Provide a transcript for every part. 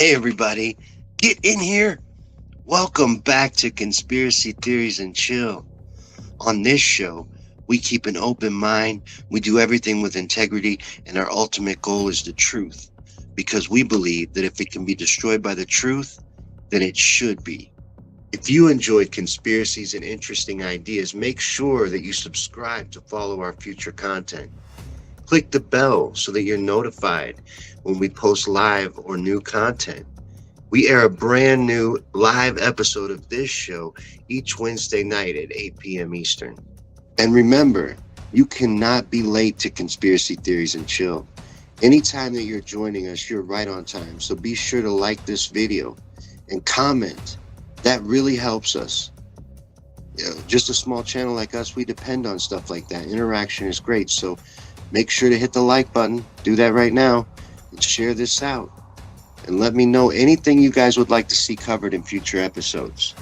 Hey, everybody, get in here. Welcome back to Conspiracy Theories and Chill. On this show, we keep an open mind, we do everything with integrity, and our ultimate goal is the truth. Because we believe that if it can be destroyed by the truth, then it should be. If you enjoyed conspiracies and interesting ideas, make sure that you subscribe to follow our future content. Click the bell so that you're notified when we post live or new content. We air a brand new live episode of this show each Wednesday night at 8 p.m. Eastern. And remember, you cannot be late to Conspiracy Theories and Chill. Anytime that you're joining us, you're right on time. So be sure to like this video and comment. That really helps us. Just a small channel like us, we depend on stuff like that. Interaction is great. So make sure to hit the like button. Do that right now and share this out. And let me know anything you guys would like to see covered in future episodes.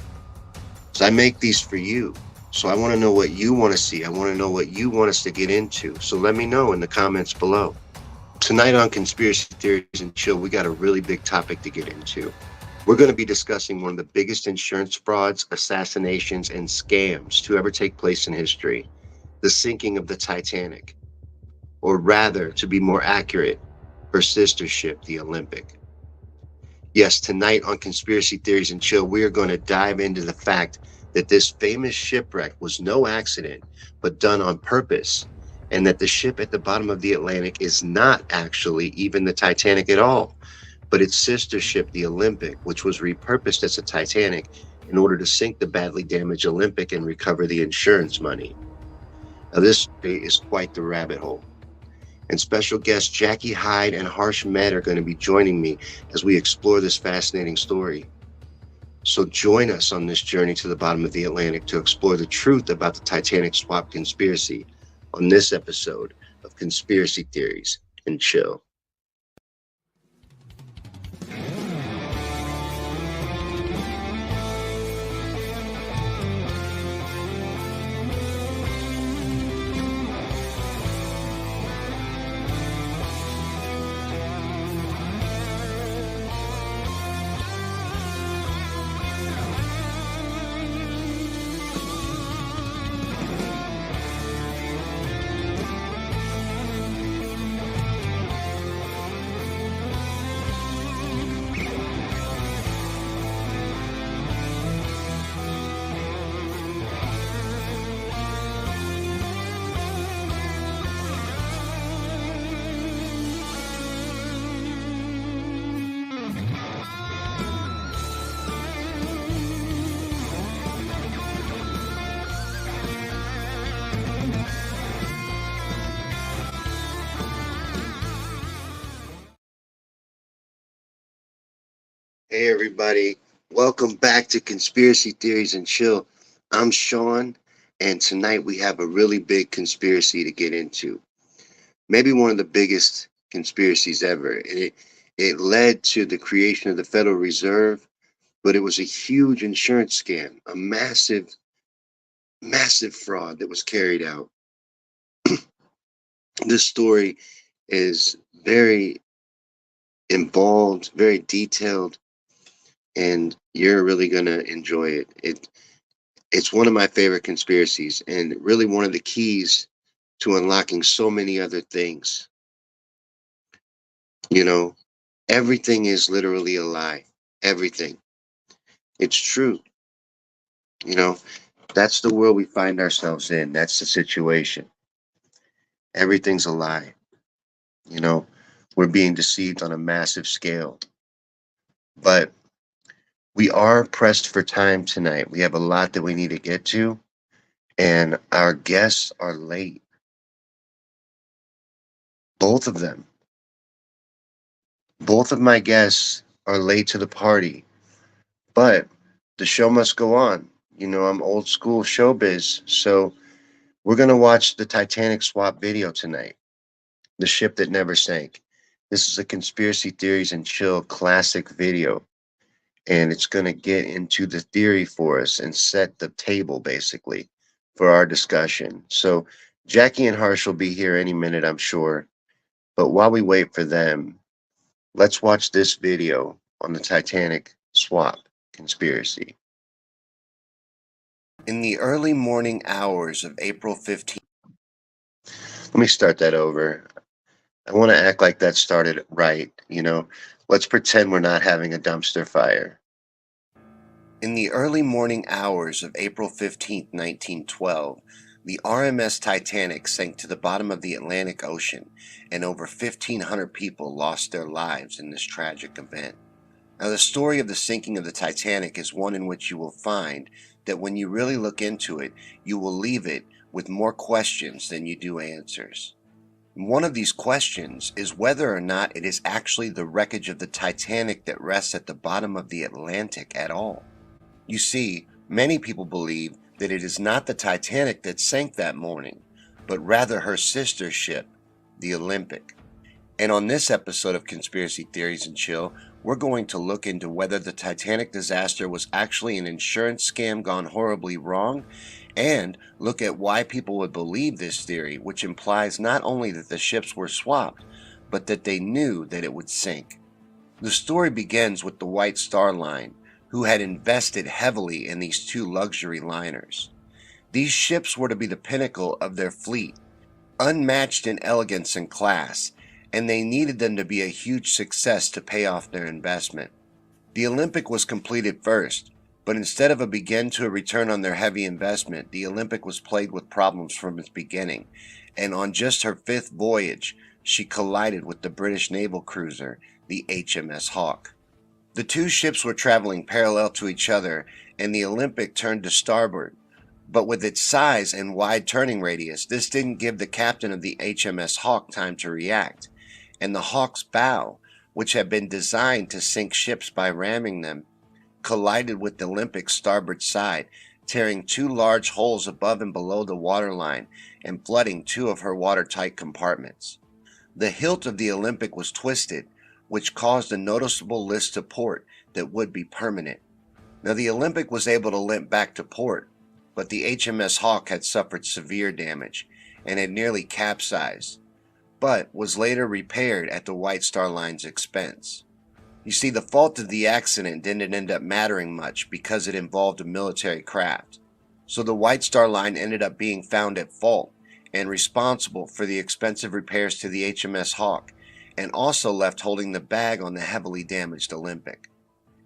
So I make these for you. So I want to know what you want to see. I want to know what you want us to get into. So let me know in the comments below. Tonight on Conspiracy Theories and Chill, we got a really big topic to get into. We're going to be discussing one of the biggest insurance frauds, assassinations, and scams to ever take place in history. The sinking of the Titanic. Or rather, to be more accurate, her sister ship, the Olympic. Yes, tonight on Conspiracy Theories and Chill, we are going to dive into the fact that this famous shipwreck was no accident, but done on purpose, and that the ship at the bottom of the Atlantic is not actually even the Titanic at all, but its sister ship, the Olympic, which was repurposed as a Titanic in order to sink the badly damaged Olympic and recover the insurance money. Now, this is quite the rabbit hole. And special guests Jackie Hyde and Harsh Med are going to be joining me as we explore this fascinating story. So join us on this journey to the bottom of the Atlantic to explore the truth about the Titanic Swap conspiracy on this episode of Conspiracy Theories and Chill. Hey everybody, welcome back to Conspiracy Theories and Chill. I'm Sean, and tonight we have a really big conspiracy to get into. Maybe one of the biggest conspiracies ever. It led to the creation of the Federal Reserve, but it was a huge insurance scam, a massive, massive fraud that was carried out. This story is very involved, very detailed, and you're really gonna enjoy it. It's one of my favorite conspiracies, and really one of the keys to unlocking so many other things. You know, everything is literally a lie. Everything. It's true. You know, that's the world we find ourselves in. That's the situation. Everything's a lie. You know, we're being deceived on a massive scale. But we are pressed for time tonight. We have a lot that we need to get to, and our guests are late. Both of them. Both of my guests are late to the party, but the show must go on. You know, I'm old school showbiz, so we're going to watch the Titanic Swap video tonight, the ship that never sank. This is a Conspiracy Theories and Chill classic video, and it's going to get into the theory for us and set the table, basically, for our discussion. So Jackie and Harsh will be here any minute, I'm sure. But while we wait for them, let's watch this video on the Titanic Swap conspiracy. In the early morning hours of April 15th, let me start that over. I want to act like that started right, Let's pretend we're not having a dumpster fire. In the early morning hours of April 15th, 1912, the RMS Titanic sank to the bottom of the Atlantic Ocean, and over 1,500 people lost their lives in this tragic event. Now, the story of the sinking of the Titanic is one in which you will find that when you really look into it, you will leave it with more questions than you do answers. One of these questions is whether or not it is actually the wreckage of the Titanic that rests at the bottom of the Atlantic at all. You see, many people believe that it is not the Titanic that sank that morning, but rather her sister ship, the Olympic. And on this episode of Conspiracy Theories and Chill, we're going to look into whether the Titanic disaster was actually an insurance scam gone horribly wrong, and look at why people would believe this theory, which implies not only that the ships were swapped, but that they knew that it would sink. The story begins with the White Star Line, who had invested heavily in these two luxury liners. These ships were to be the pinnacle of their fleet, unmatched in elegance and class, and they needed them to be a huge success to pay off their investment. The Olympic was completed first, but instead of a begin to a return on their heavy investment, the Olympic was plagued with problems from its beginning, and on just her fifth voyage, she collided with the British naval cruiser, the HMS Hawke. The two ships were traveling parallel to each other, and the Olympic turned to starboard. But with its size and wide turning radius, this didn't give the captain of the HMS Hawke time to react, and the Hawke's bow, which had been designed to sink ships by ramming them, collided with the Olympic's starboard side, tearing two large holes above and below the waterline and flooding two of her watertight compartments. The hilt of the Olympic was twisted, which caused a noticeable list to port that would be permanent. Now, the Olympic was able to limp back to port, but the HMS Hawke had suffered severe damage and had nearly capsized, but was later repaired at the White Star Line's expense. You see, the fault of the accident didn't end up mattering much because it involved a military craft, so the White Star Line ended up being found at fault and responsible for the expensive repairs to the HMS Hawke, and also left holding the bag on the heavily damaged Olympic.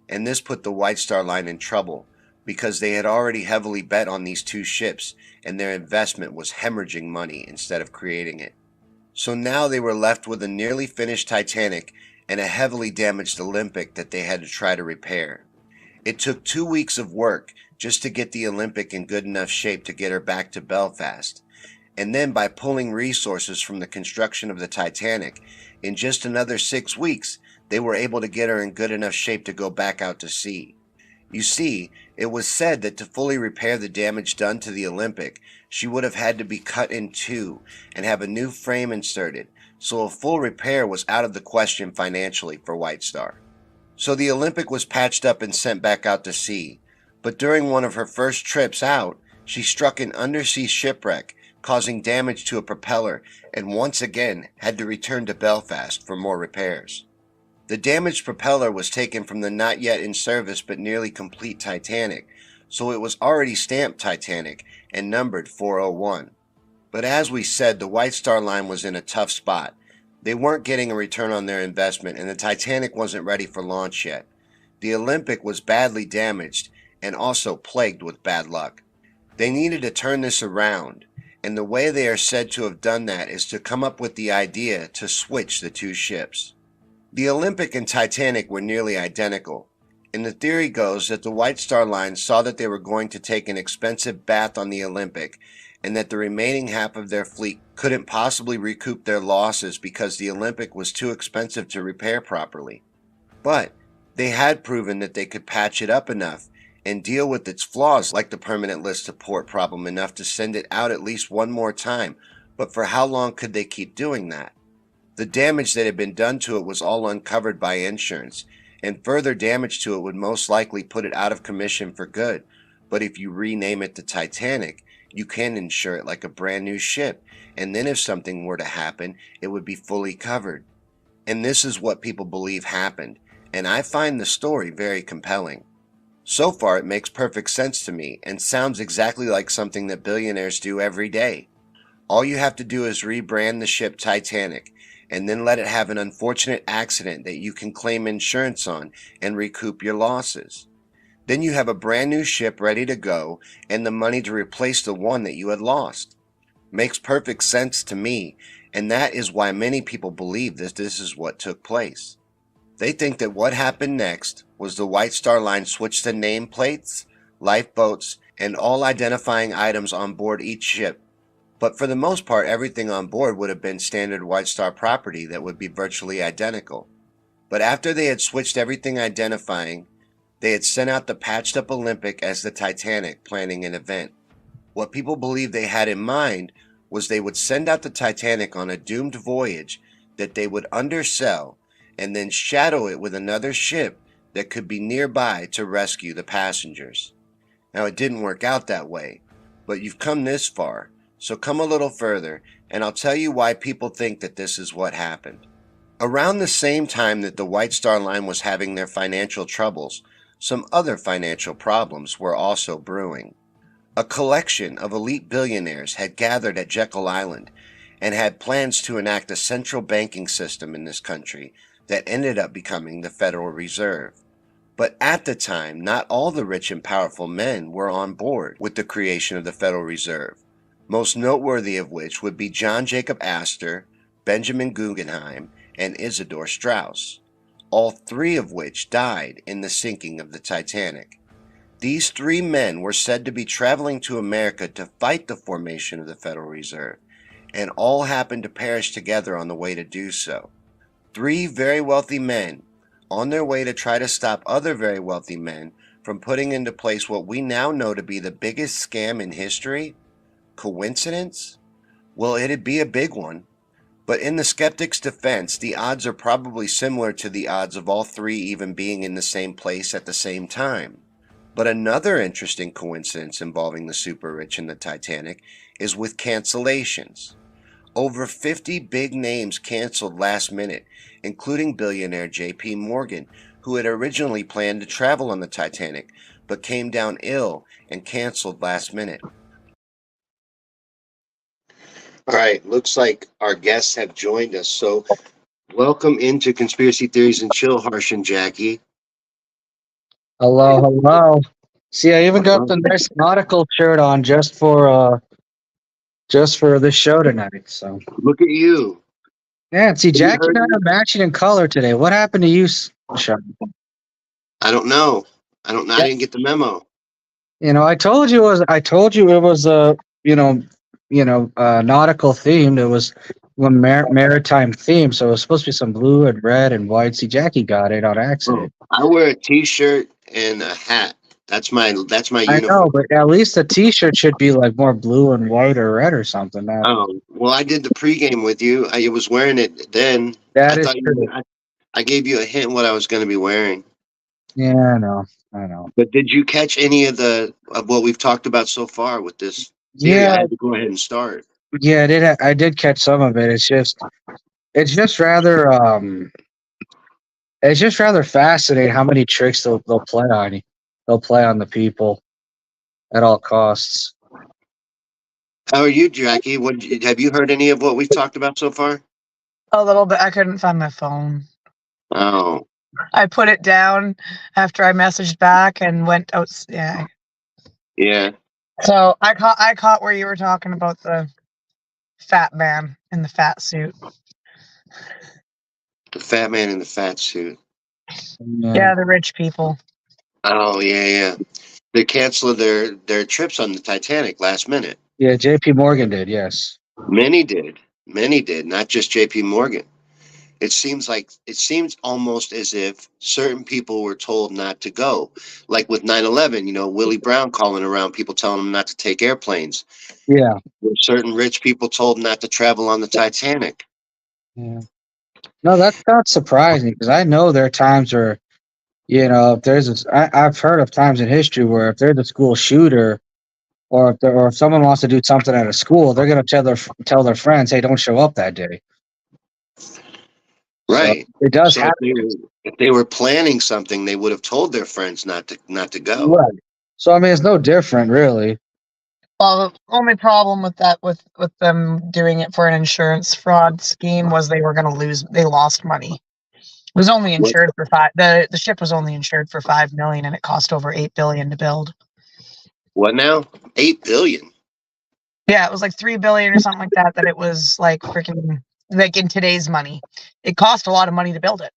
And this put the White Star Line in trouble because they had already heavily bet on these two ships, and their investment was hemorrhaging money instead of creating it. So now they were left with a nearly finished Titanic and a heavily damaged Olympic that they had to try to repair. It took 2 weeks of work just to get the Olympic in good enough shape to get her back to Belfast. And then by pulling resources from the construction of the Titanic, in just another 6 weeks, they were able to get her in good enough shape to go back out to sea. You see, it was said that to fully repair the damage done to the Olympic, she would have had to be cut in two and have a new frame inserted, so a full repair was out of the question financially for White Star. So the Olympic was patched up and sent back out to sea, but during one of her first trips out, she struck an undersea shipwreck, causing damage to a propeller, and once again had to return to Belfast for more repairs. The damaged propeller was taken from the not yet in service but nearly complete Titanic, so it was already stamped Titanic and numbered 401. But as we said, the White Star Line was in a tough spot. They weren't getting a return on their investment, and the Titanic wasn't ready for launch yet. The Olympic was badly damaged and also plagued with bad luck. They needed to turn this around, and the way they are said to have done that is to come up with the idea to switch the two ships. The Olympic and Titanic were nearly identical, and the theory goes that the White Star Line saw that they were going to take an expensive bath on the Olympic, and that the remaining half of their fleet couldn't possibly recoup their losses because the Olympic was too expensive to repair properly. But they had proven that they could patch it up enough and deal with its flaws, like the permanent list to port problem, enough to send it out at least one more time. But for how long could they keep doing that? The damage that had been done to it was all uncovered by insurance, and further damage to it would most likely put it out of commission for good. But if you rename it the Titanic, you can insure it like a brand new ship, and then if something were to happen, it would be fully covered. And this is what people believe happened, and I find the story very compelling. So far, it makes perfect sense to me and sounds exactly like something that billionaires do every day. All you have to do is rebrand the ship Titanic and then let it have an unfortunate accident that you can claim insurance on and recoup your losses. Then you have a brand new ship ready to go and the money to replace the one that you had lost. Makes perfect sense to me, and that is why many people believe that this is what took place. They think that what happened next was the White Star Line switched the nameplates, lifeboats, and all identifying items on board each ship. But for the most part, everything on board would have been standard White Star property that would be virtually identical. But after they had switched everything identifying, they had sent out the patched up Olympic as the Titanic, planning an event. What people believed they had in mind was they would send out the Titanic on a doomed voyage that they would undersell and then shadow it with another ship that could be nearby to rescue the passengers. Now, it didn't work out that way, but you've come this far, so come a little further, and I'll tell you why people think that this is what happened. Around the same time that the White Star Line was having their financial troubles, some other financial problems were also brewing. A collection of elite billionaires had gathered at Jekyll Island and had plans to enact a central banking system in this country that ended up becoming the Federal Reserve. But at the time, not all the rich and powerful men were on board with the creation of the Federal Reserve, most noteworthy of which would be John Jacob Astor, Benjamin Guggenheim, and Isidor Straus, all three of which died in the sinking of the Titanic. These three men were said to be traveling to America to fight the formation of the Federal Reserve, and all happened to perish together on the way to do so. Three very wealthy men on their way to try to stop other very wealthy men from putting into place what we now know to be the biggest scam in history? Coincidence? Well, it'd be a big one. But in the skeptic's defense, the odds are probably similar to the odds of all three even being in the same place at the same time. But another interesting coincidence involving the super rich and the Titanic is with cancellations. Over 50 big names canceled last minute, including billionaire J.P. Morgan, who had originally planned to travel on the Titanic, but came down ill and canceled last minute. All right, looks like our guests have joined us. So, welcome into Conspiracy Theories and Chill, Harsh and Jackie. Hello, hello. See, I even got the nice nautical shirt on just for this show tonight. So Look at you. yeah, see, You Jackie heard and I me? are matching in color today. What happened to you, Sean? I don't know. I don't know. I Yeah, didn't get the memo. I told you it was you know, nautical themed. It was one maritime theme, so it was supposed to be some blue and red and white. See, Jackie got it on Oh, accident. I wear a t-shirt and a hat. That's my I know, uniform. but at least the T-shirt should be like more blue and white or red or something. Oh, well, I did the pregame with you. I was wearing it then. I That is thought true. I gave you a hint what I was going to be wearing. Yeah, I know. I know. But did you catch any of what we've talked about so far with this theory? I Yeah, had to go ahead and start. yeah, I did catch some of it. It's just rather it's just rather fascinating how many tricks they'll play on you. They'll play on the people at all costs. How are you, Jackie? Have you heard any of what we've talked about so far? A little bit. I couldn't find my phone. Oh, I put it down after I messaged back and went out. Yeah. yeah, So I caught where you were talking about the fat man in the fat suit. the fat man in the fat suit. Yeah, Yeah, the rich people. Oh, yeah, yeah. They canceled their trips on the Titanic last minute. yeah. J.P. Morgan did. Yes. Many did. Many did, not just J.P. Morgan. It seems almost as if certain people were told not to go. Like with 9/11, Willie Brown calling around people telling them not to take airplanes. Yeah. Were certain rich people told not to travel on the Titanic. Yeah. No, that's not surprising because I know there are times where if I've heard of times in history where if there's a school shooter or if someone wants to do something at a school, they're gonna tell their friends, "Hey, don't show up that day." So Right. it does So happen. if they were planning something, they would have told their friends not to go. Right. So I mean, it's no different, really. Well, the only problem with that, with them doing it for an insurance fraud scheme, was they were going to lose. They lost money. It was only What insured for five. The ship was only insured for 5 million, and it cost over 8 billion to build. what now? 8 billion. Yeah, it was like 3 billion or something like that. That it was like freaking, like in today's money, it cost a lot of money to build it,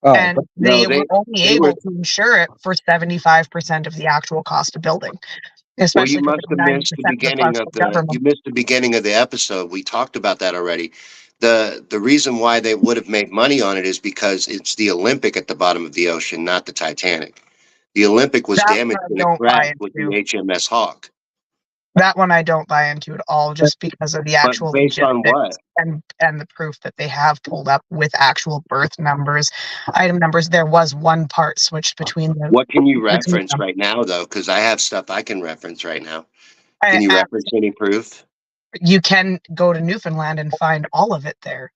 Oh, and No, they were only they were. able to insure it for 75% of the actual cost of building, Well, you especially because must have ninety missed the percent of the beginning cost of of government. you missed the beginning of the episode. We talked about that already. The reason why they would have made money on it is because it's the Olympic at the bottom of the ocean, not the Titanic. The Olympic was That damaged one I in a don't crash buy with the into. HMS Hawk. That one I don't buy into at all, just because of the But actual based on logistics what? and the proof that they have pulled up with actual berth numbers, item numbers. There was one part switched What can you between reference them. right now, though? Because I have stuff I can reference right now. Can I, you I, reference any proof? you can go to Newfoundland and find all of it there,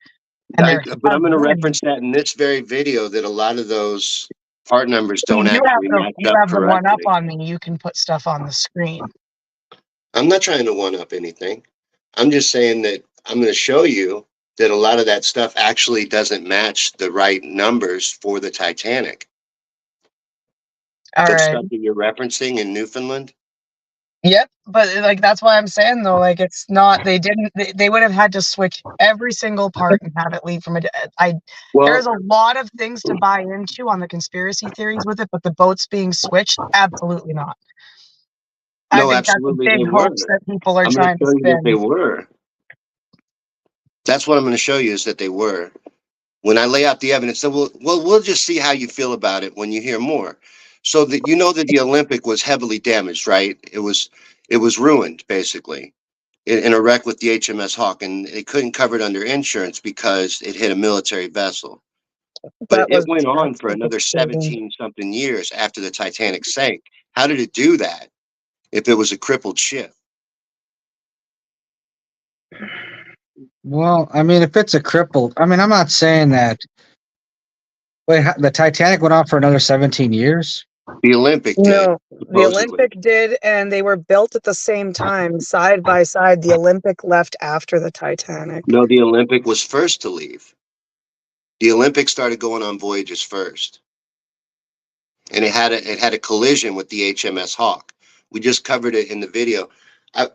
and there But have I'm going to been. reference that in this very video that a lot of those part numbers See, don't actually match you up have the one up correctly. on me. You can put stuff on the screen. I'm not trying to one up anything. I'm just saying that I'm going to show you that a lot of that stuff actually doesn't match the right numbers for the Titanic. All The right. stuff that you're referencing in Newfoundland. Yep, but like that's why I'm saying though, like it's not. They didn't. They would have had to switch every single part and have it leave from a. I Well, There's a lot of things to buy into on the conspiracy theories with it, but the boats being switched, absolutely not. I no, think that's a absolutely they big were. hoax that people are I'm going to trying to show you that they spin. were. That's what I'm going to show you is that they were. When I lay out the evidence, so we'll just see how you feel about it when you hear more. So that you know that the Olympic was heavily damaged, right? It was ruined basically in a wreck with the HMS Hawk, and they couldn't cover it under insurance because it hit a military vessel. But That it was went on for absolutely another kidding. 17 something years after the Titanic sank. How did it do that if it was a crippled ship? well, I mean, if it's a cripple, I mean, I'm not saying that. Wait, the Titanic went on for another 17 years? The Olympic did, No, the supposedly. Olympic did, and they were built at the same time, side by side. The Olympic left after the Titanic. No, the Olympic was first to leave. The Olympic started going on voyages first, and it had a collision with the HMS Hawk. We just covered it in the video.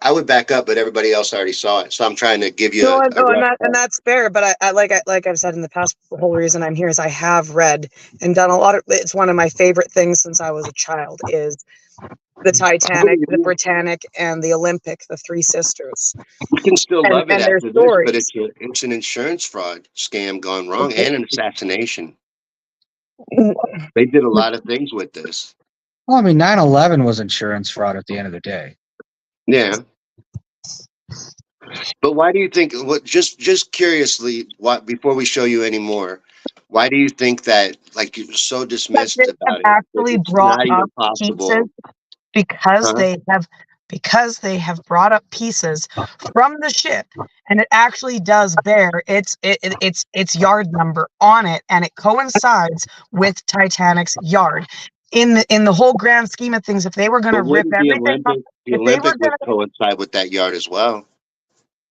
I would back up, but everybody else already saw it, so I'm trying to give you No, a no, rough. and that's fair. But like I've said in the past, the whole reason I'm here is I have read and done a lot of. It's one of my favorite things since I was a child is the Titanic, the Britannic, and the Olympic, the three sisters, We can still love it and their after this, but stories. it's an insurance fraud scam gone wrong and an assassination. They did a lot of things with this. Well, I mean, 9/11 was insurance fraud at the end of the day. Yeah, but why do you think? What just curiously, what before we show you any more, why do you think that like you're so That they dismissed have about it? That actually it's brought not even up pieces possible, because huh? they have brought up pieces from the ship, and it actually does bear its yard number on it, and it coincides with Titanic's yard. In the whole grand scheme of things, if they were going to But rip wouldn't the everything up, Olympic the if they were Olympic going would coincide with that yard as well?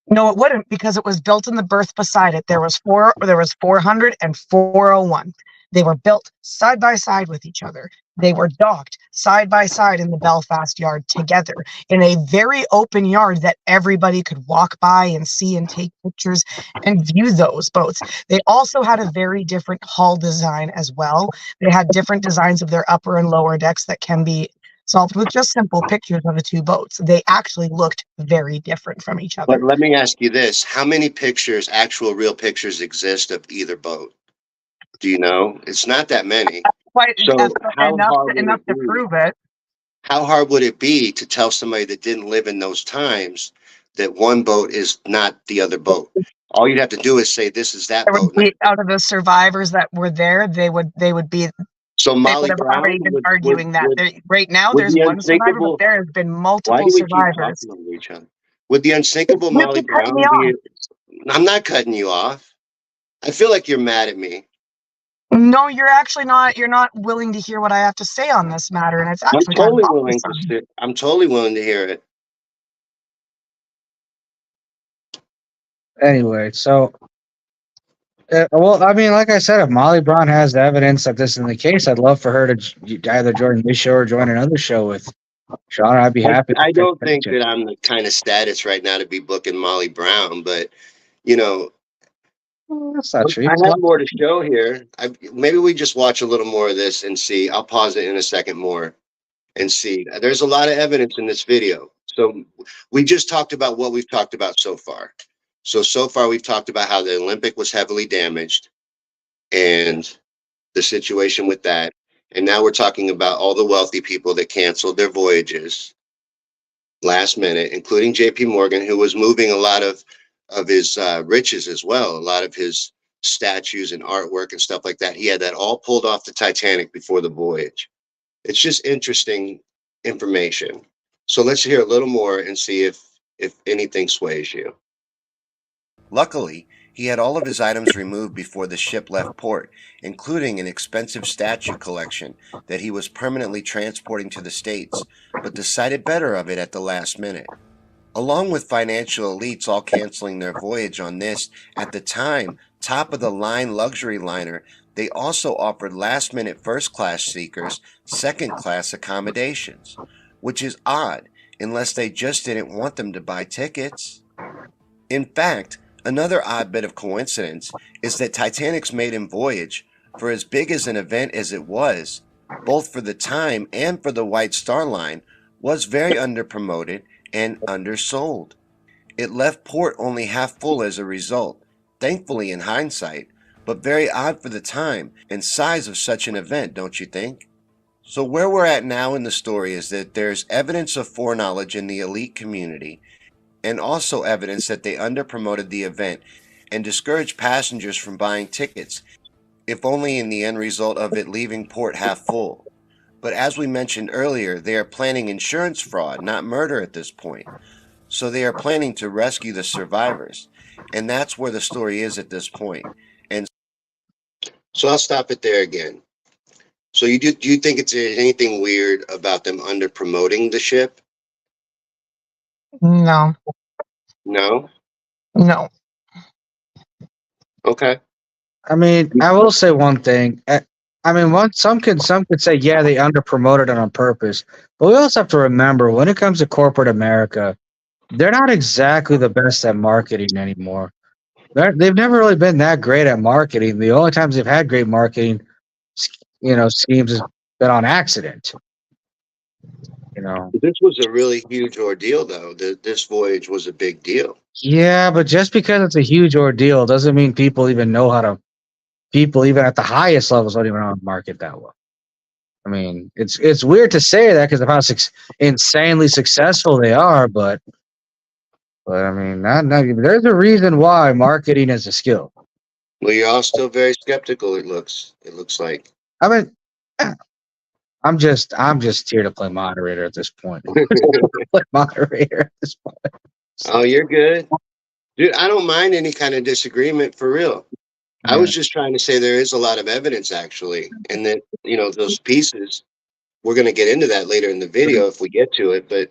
no, it wouldn't because it was built in the berth beside it. There was 400 and 401. They were built side by side with each other. They were docked side by side in the Belfast yard together in a very open yard that everybody could walk by and see and take pictures and view those boats. They also had a very different hull design as well. They had different designs of their upper and lower decks that can be solved with just simple pictures of the two boats. They actually looked very different from each But other. let me ask you this: how many pictures, actual real pictures, exist of either boat? Do you know? It's not that many. Quite So how hard would enough it to be? prove it. How hard would it be to tell somebody that didn't live in those times that one boat is not the other boat? All you'd have to do is say this is that There would boat now. be out of the survivors that were there, So they would Molly have Brown already been would would arguing that. would, Right now, would there's the one survivor, but unsinkable. there has been Why multiple do we keep survivors. talking over each other? Would the unsinkable You Molly keep cutting me Brown off. be? I'm not cutting you off. I feel like you're mad at me. No, you're actually not. You're not willing to hear what I have to say on this matter, and it's I'm actually kind of totally willing to bothersome. sit. I'm totally willing to hear it. Anyway, so well, I mean, like I said, if Molly Brown has evidence that this is the case, I'd love for her to either join this show or join another show with Sean. I'd be I, happy to I pay don't think attention. that I'm the kind of status right now to be booking Molly Brown, but you know, Well, that's not true. I have more to show here. Maybe we just watch a little more of this and see. I'll pause it in a second more and see. There's a lot of evidence in this video. So we just talked about what we've talked about so far. So far we've talked about how the Olympic was heavily damaged and the situation with that. And now we're talking about all the wealthy people that canceled their voyages last minute, including JP Morgan, who was moving a lot of his riches as well, a lot of his statues and artwork and stuff like that. He had that all pulled off the Titanic before the voyage. It's just interesting information. So let's hear a little more and see if anything sways you. Luckily, he had all of his items removed before the ship left port, including an expensive statue collection that he was permanently transporting to the States, but decided better of it at the last minute. Along with financial elites all canceling their voyage on this, at the time, top of the line luxury liner, they also offered last minute first class seekers second class accommodations, which is odd unless they just didn't want them to buy tickets. In fact, another odd bit of coincidence is that Titanic's maiden voyage, for as big as an event as it was, both for the time and for the White Star Line, was very underpromoted and undersold. It left port only half full as a result, thankfully in hindsight, but very odd for the time and size of such an event, don't you think? So where we're at now in the story is that there's evidence of foreknowledge in the elite community and also evidence that they underpromoted the event and discouraged passengers from buying tickets, if only in the end result of it leaving port half full. But as we mentioned earlier, they are planning insurance fraud, not murder at this point. So they are planning to rescue the survivors. And that's where the story is at this point. And so I'll stop it there again. So do you think it's anything weird about them under promoting the ship? No, No? no. Okay. I mean, I will say one thing. I mean, some could say, yeah, they under promoted it on purpose. But we also have to remember when it comes to corporate America, they're not exactly the best at marketing anymore. They've never really been that great at marketing. The only times they've had great marketing, schemes has been on accident. You know. This was a really huge ordeal, though. This voyage was a big deal. Yeah, but just because it's a huge ordeal doesn't mean people even know how to. People even at the highest levels don't even know how to market that well. I mean, it's weird to say that because of how insanely successful they are, but I mean, not there's a reason why marketing is a skill. Well, you're all still very skeptical. It looks like. I mean, yeah, I'm just here to play moderator at this point. Play moderator at this point. Oh, you're good, dude. I don't mind any kind of disagreement for real. I Yeah. was just trying to say there is a lot of evidence actually, and that those pieces. We're going to get into that later in the video if we get to it, but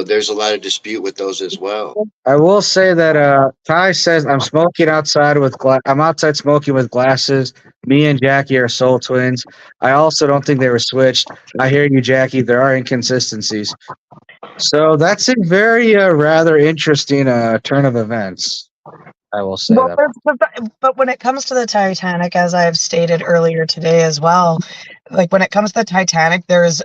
there's a lot of dispute with those as well. I will say that Ty says I'm smoking outside with I'm outside smoking with glasses. Me and Jackie are soul twins. I also don't think they were switched. I hear you, Jackie. There are inconsistencies. So that's a very rather interesting turn of events. I will say Well, that. but when it comes to the Titanic, as I have stated earlier today as well, like when it comes to the Titanic, there's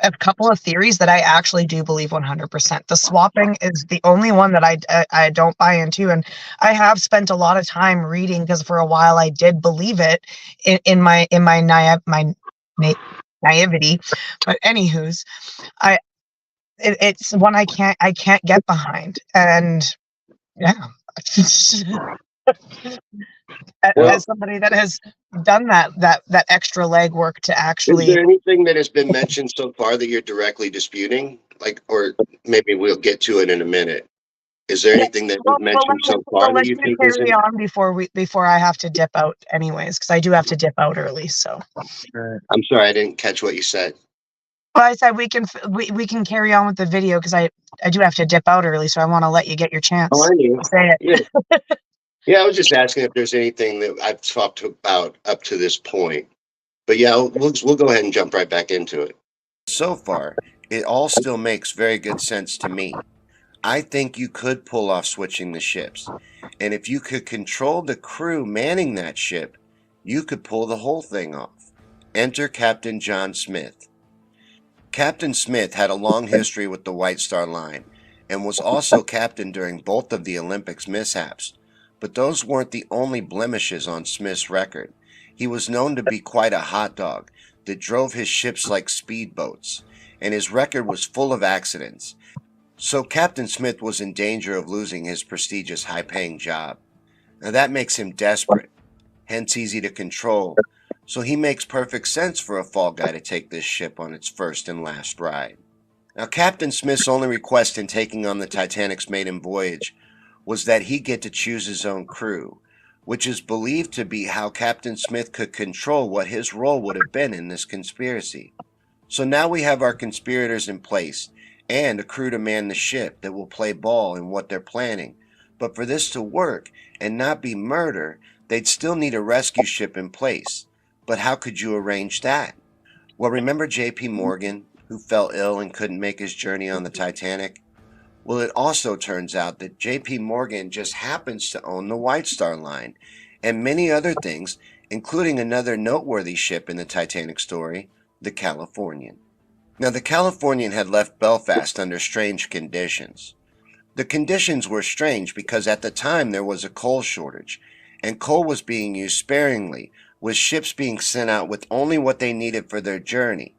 a couple of theories that I actually do believe 100%. The swapping is the only one that I don't buy into, and I have spent a lot of time reading because for a while I did believe it in my naivety. But anywho's, it's one I can't get behind, and yeah. Well, As somebody that has done that extra legwork to is actually there anything that has been mentioned so far that you're directly disputing? Like, or maybe we'll get to it in a minute. Is there anything that we've mentioned so far We'll that let you you think is carry in? on before I have to dip out, anyways, because I do have to dip out early. So, Right. I'm sorry, I didn't catch what you said. well, I said we can carry on with the video because I do have to dip out early, so I want to let you get your Oh, chance I knew. to say Yeah. it. Yeah, I was just asking if there's anything that I've talked about up to this point. But yeah, we'll go ahead and jump right back into it. So far, it all still makes very good sense to me. I think you could pull off switching the ships. And if you could control the crew manning that ship, you could pull the whole thing off. Enter Captain John Smith. Captain Smith had a long history with the White Star Line and was also captain during both of the Olympics mishaps. But those weren't the only blemishes on Smith's record. He was known to be quite a hot dog that drove his ships like speedboats, and his record was full of accidents. So Captain Smith was in danger of losing his prestigious high-paying job. Now that makes him desperate, hence easy to control. So he makes perfect sense for a fall guy to take this ship on its first and last ride. Now Captain Smith's only request in taking on the Titanic's maiden voyage was that he get to choose his own crew, which is believed to be how Captain Smith could control what his role would have been in this conspiracy. So now we have our conspirators in place and a crew to man the ship that will play ball in what they're planning. But for this to work and not be murder, they'd still need a rescue ship in place. But how could you arrange that? Well, remember J.P. Morgan, who fell ill and couldn't make his journey on the Titanic? Well, it also turns out that J.P. Morgan just happens to own the White Star Line and many other things, including another noteworthy ship in the Titanic story, the Californian. Now, the Californian had left Belfast under strange conditions. The conditions were strange because at the time there was a coal shortage, and coal was being used sparingly, with ships being sent out with only what they needed for their journey.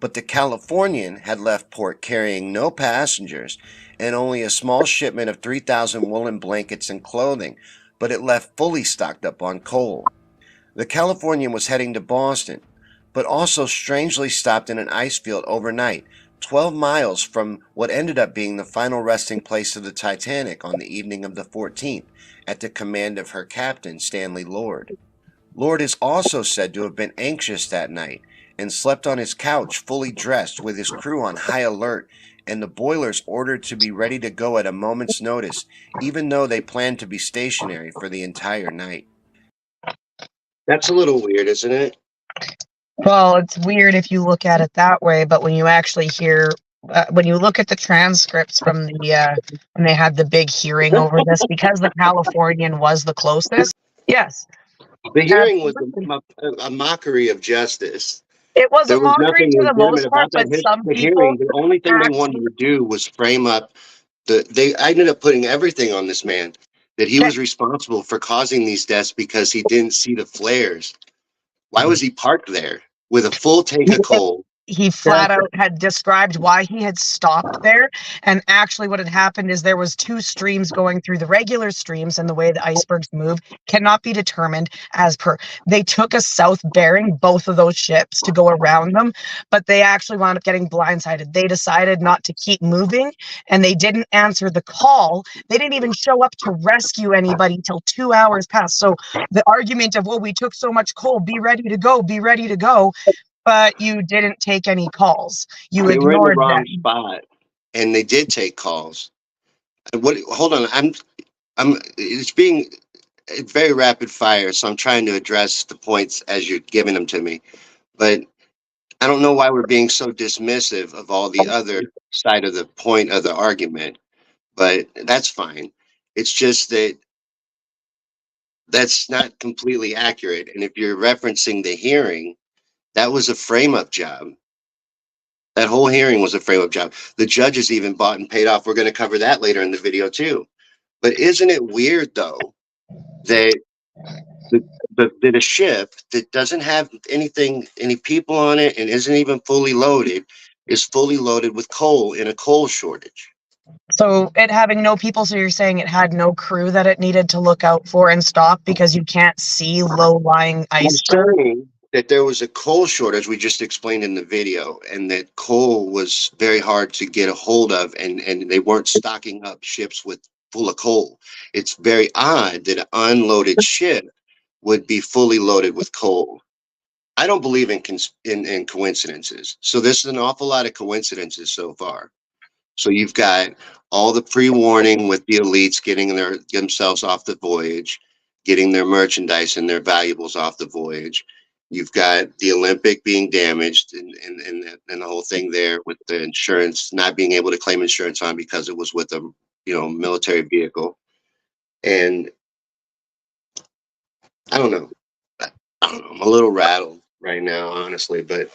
But the Californian had left port carrying no passengers and only a small shipment of 3,000 woolen blankets and clothing, but it left fully stocked up on coal. The Californian was heading to Boston, but also strangely stopped in an ice field overnight, 12 miles from what ended up being the final resting place of the Titanic on the evening of the 14th, at the command of her captain, Stanley Lord. Lord is also said to have been anxious that night and slept on his couch fully dressed with his crew on high alert and the boilers ordered to be ready to go at a moment's notice, even though they planned to be stationary for the entire night. That's a little weird, isn't it? Well, it's weird if you look at it that way, but when you actually hear, when you look at the transcripts from when they had the big hearing over this, because the Californian was the closest. Yes, The hearing was absolutely. a mockery of justice. It was a There was mockery nothing for the legitimate most part, about that. but some The people hearing, the only thing they wanted actually to do was frame up I ended up putting everything on this man that he that was responsible for causing these deaths because he didn't see the flares. Why was he parked there with a full tank of coal? he flat out had described why he had stopped there, and actually what had happened is there was two streams going through. The regular streams and the way the icebergs move cannot be determined as per. They took a south bearing, both of those ships, to go around them, but they actually wound up getting blindsided. They decided not to keep moving, and they didn't answer the call. They didn't even show up to rescue anybody till 2 hours passed. So the argument of, well, we took so much coal, be ready to go, be ready to go, but you didn't take any calls. You They were in the ignored wrong them. spot, and they did take calls. What? Hold on, I'm. It's being very rapid fire, so I'm trying to address the points as you're giving them to me. But I don't know why we're being so dismissive of all the other side of the point of the argument. But that's fine. It's just that that's not completely accurate. And if you're referencing the hearing, that was a frame up job. That whole hearing was a frame up job. The judges even bought and paid off. We're going to cover that later in the video too. But isn't it weird though that the, that a ship that doesn't have any people on it and isn't even fully loaded is fully loaded with coal in a coal shortage? So it having no people, so you're saying it had no crew that it needed to look out for and stop because you can't see low-lying I'm icebergs? saying that there was a coal shortage we just explained in the video, and that coal was very hard to get a hold of, and they weren't stocking up ships with full of coal. It's very odd that an unloaded ship would be fully loaded with coal. I don't believe in coincidences. So this is an awful lot of coincidences so far. So you've got all the pre-warning with the elites getting themselves off the voyage, getting their merchandise and their valuables off the voyage. You've got the Olympic being damaged and the whole thing there with the insurance not being able to claim insurance on because it was with a military vehicle. And I don't know. I don't know. I'm a little rattled right now, honestly, but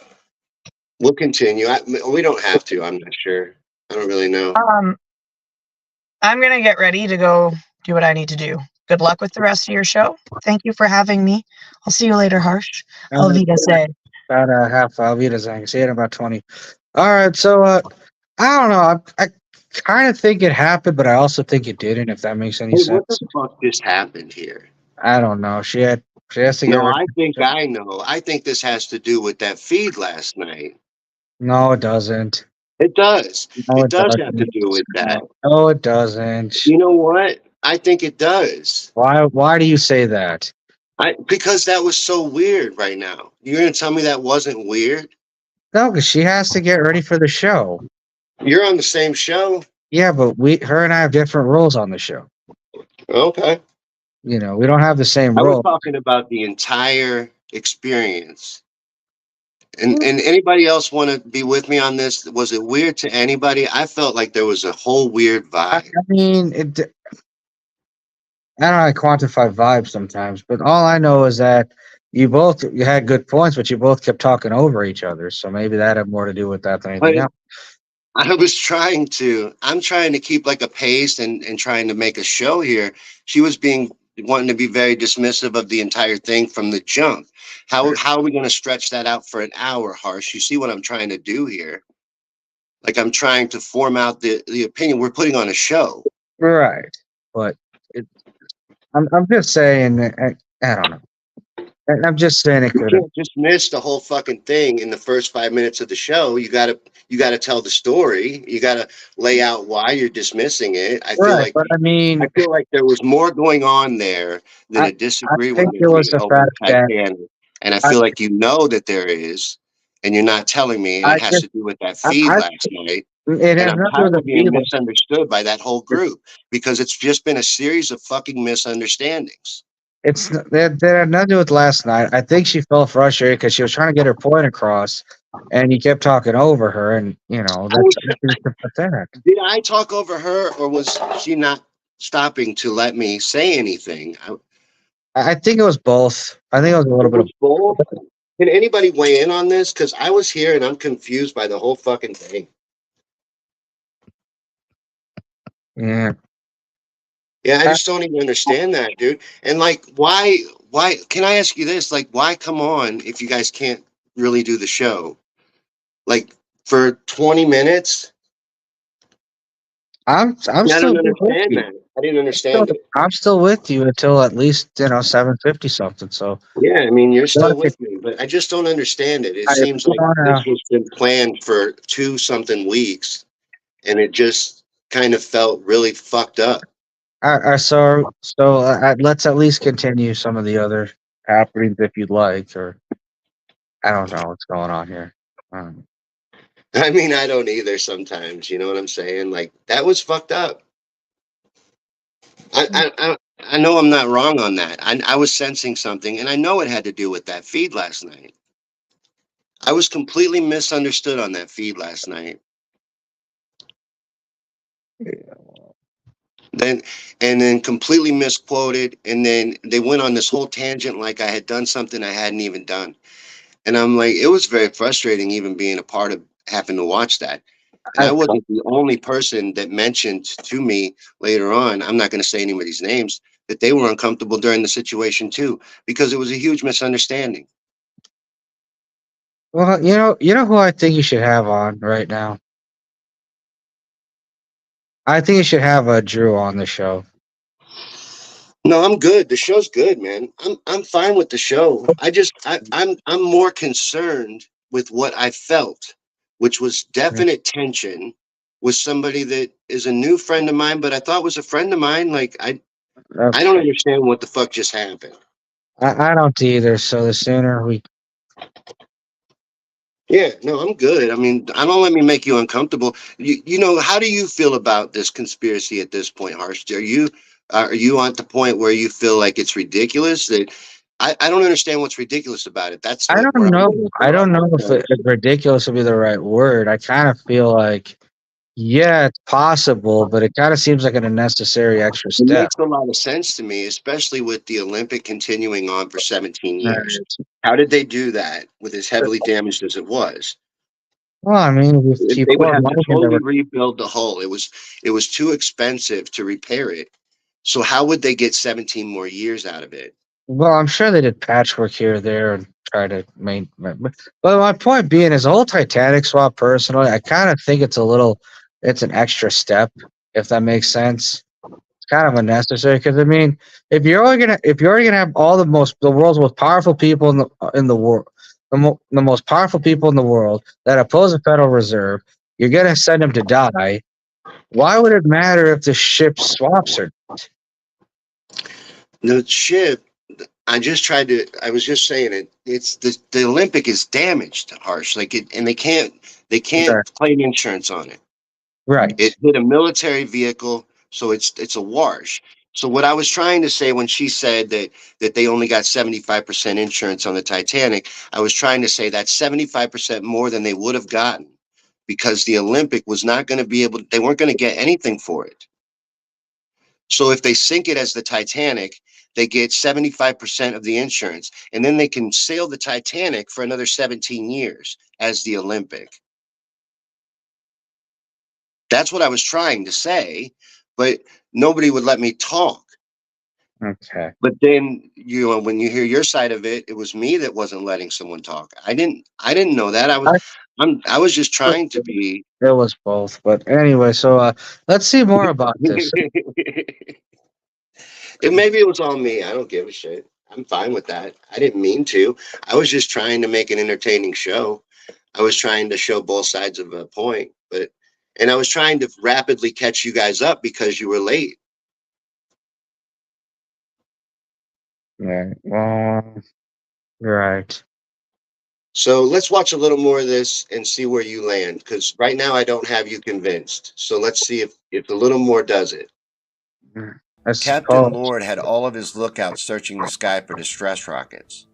we'll continue. We don't have to. I'm not sure. I don't really know. I'm gonna get ready to go do what I need to do. Good luck with the rest of your show. Thank you for having me. I'll see you later, Harsh. Alvida say. About a half Alvida's saying. See you in about 20. All right, so I don't know. I kind of think it happened, but I also think it didn't. If that makes any Hey, what the sense. fuck just happened here? I don't know. She has to get No, rid. I think I know. I think this has to do with that feed last night. No, it doesn't. It does. No, It it does have to doesn't. do with that. No, it doesn't. You know what? I think it does. Why do you say that? Because that was so weird right now. You're gonna tell me that wasn't weird? No, because she has to get ready for the show. You're on the same show. Yeah, but her and I have different roles on the show. Okay. You know, we don't have the same I was role. talking about the entire experience. And anybody else want to be with me on this? Was it weird to anybody? I felt like there was a whole weird I vibe. mean, I don't know how to quantify vibes sometimes, but all I know is that you had good points, but you both kept talking over each other. So maybe that had more to do with that than But anything else. I'm trying to keep like a pace and trying to make a show here. She was wanting to be very dismissive of the entire thing from the jump. How are we going to stretch that out for an hour, Harsh? You see what I'm trying to do here? Like I'm trying to form out the opinion. We're putting on a show. Right. But it, I'm just saying, I don't know. I'm just saying it You could have. can't just miss the whole fucking thing in the first 5 minutes of the show. You gotta tell the story. You gotta lay out why you're dismissing it. Right. But I I mean, feel like there was more going on there than I, a I disagreement think with it was me the over the fact that Titanic. And I I, feel like you know that there is, and you're not telling me, and I it has just, to do with that feed I last night. it And has I'm nothing to do tired with of the being feeling. misunderstood by that whole group because it's just been a series of fucking misunderstandings. That had nothing to do with last night. I think she felt frustrated because she was trying to get her point across, and you kept talking over her, and I was that's just pathetic. Did I talk over her, or was she not stopping to let me say anything? I think it was both. I think it was a little It bit of was both. Can anybody weigh in on this? Because I was here and I'm confused by the whole fucking thing. yeah. Yeah, I just don't even understand that, dude. And like, why? Why? Can I ask you this? Like, why come on if you guys can't really do the show? Like for 20 minutes? I'm I still don't with understand you. that. I didn't understand it. I'm still with you until at least 7:50 something. So Yeah, I mean, you're still if with me, but I just don't understand it. It you seems like this wanna, has been planned for two something weeks, and it just kind of felt really fucked up. let's at least continue some of the other happenings if you'd like, or I don't know what's going on here. Um, I mean, I don't either sometimes, you know what I'm saying? Like, that was fucked up. I know I'm not wrong on that. I was sensing something, and I know it had to do with that feed last night. I was completely misunderstood on that feed last night. Then and then completely misquoted, and then they went on this whole tangent like I had done something I hadn't even done. And I'm like, it was very frustrating even being a part of having to watch that. And I, I wasn't the only person that mentioned to me later on, I'm not going to say anybody's names, that they were uncomfortable during the situation too, because it was a huge misunderstanding. well, you know who I think you should have on right now. I think you should have Drew on the show. No, I'm good. The show's good, man. I'm fine with the show. I'm more concerned with what I felt, which was definite tension with somebody that is a new friend of mine, but I thought was a friend of mine. Like I don't Okay. understand what the fuck just happened. I don't either. So the sooner we, Yeah, no, I'm good. I mean, I don't let me make you uncomfortable. You know, how do you feel about this conspiracy at this point, Harsh? Are you at the point where you feel like it's ridiculous? That I don't understand what's ridiculous about it. That's I what don't where I'm know. getting I from. don't know So if ridiculous would be the right word. I kind of feel like, yeah, it's possible, but it kind of seems like an unnecessary extra it step. makes a lot of sense to me, especially with the Olympic continuing on for 17 years. Right. How did they do that with as heavily damaged as it was? Well, I mean, if you They would pour have to money into totally rebuild the hull. It was too expensive to repair it. So how would they get 17 more years out of it? well, I'm sure they did patchwork here or there and try to but my point being is the whole Titanic swap. Personally, I kind of think it's an extra step, if that makes sense. It's kind of unnecessary because I mean, if you're already gonna have the world's most powerful people in the world, the most powerful people in the world that oppose the Federal Reserve, you're gonna send them to die. Why would it matter if the ship swaps or The ship, I was just saying it. It's the Olympic is damaged, Harsh. Like it, and they can't okay. claim insurance on it. It Right? hit a military vehicle, so it's a wash. So what I was trying to say when she said that they only got 75% insurance on the Titanic, I was trying to say that's 75% more than they would have gotten because the Olympic was not going to be able, they weren't going to get anything for it. So if they sink it as the Titanic, they get 75% of the insurance, and then they can sail the Titanic for another 17 years as the Olympic. That's what I was trying to say, but nobody would let me talk. Okay. But then, when you hear your side of it, it was me that wasn't letting someone talk. I didn't know that. I was just trying to be. It was both. But anyway, so let's see more about this. And maybe it was all me. I don't give a shit. I'm fine with that. I didn't mean to. I was just trying to make an entertaining show. I was trying to show both sides of a point, and I was trying to rapidly catch you guys up because you were late. Right. Well, right. So let's watch a little more of this and see where you land. Because right now I don't have you convinced. So let's see if a little more does it. I Captain suppose. Lord had all of his lookouts searching the sky for distress rockets.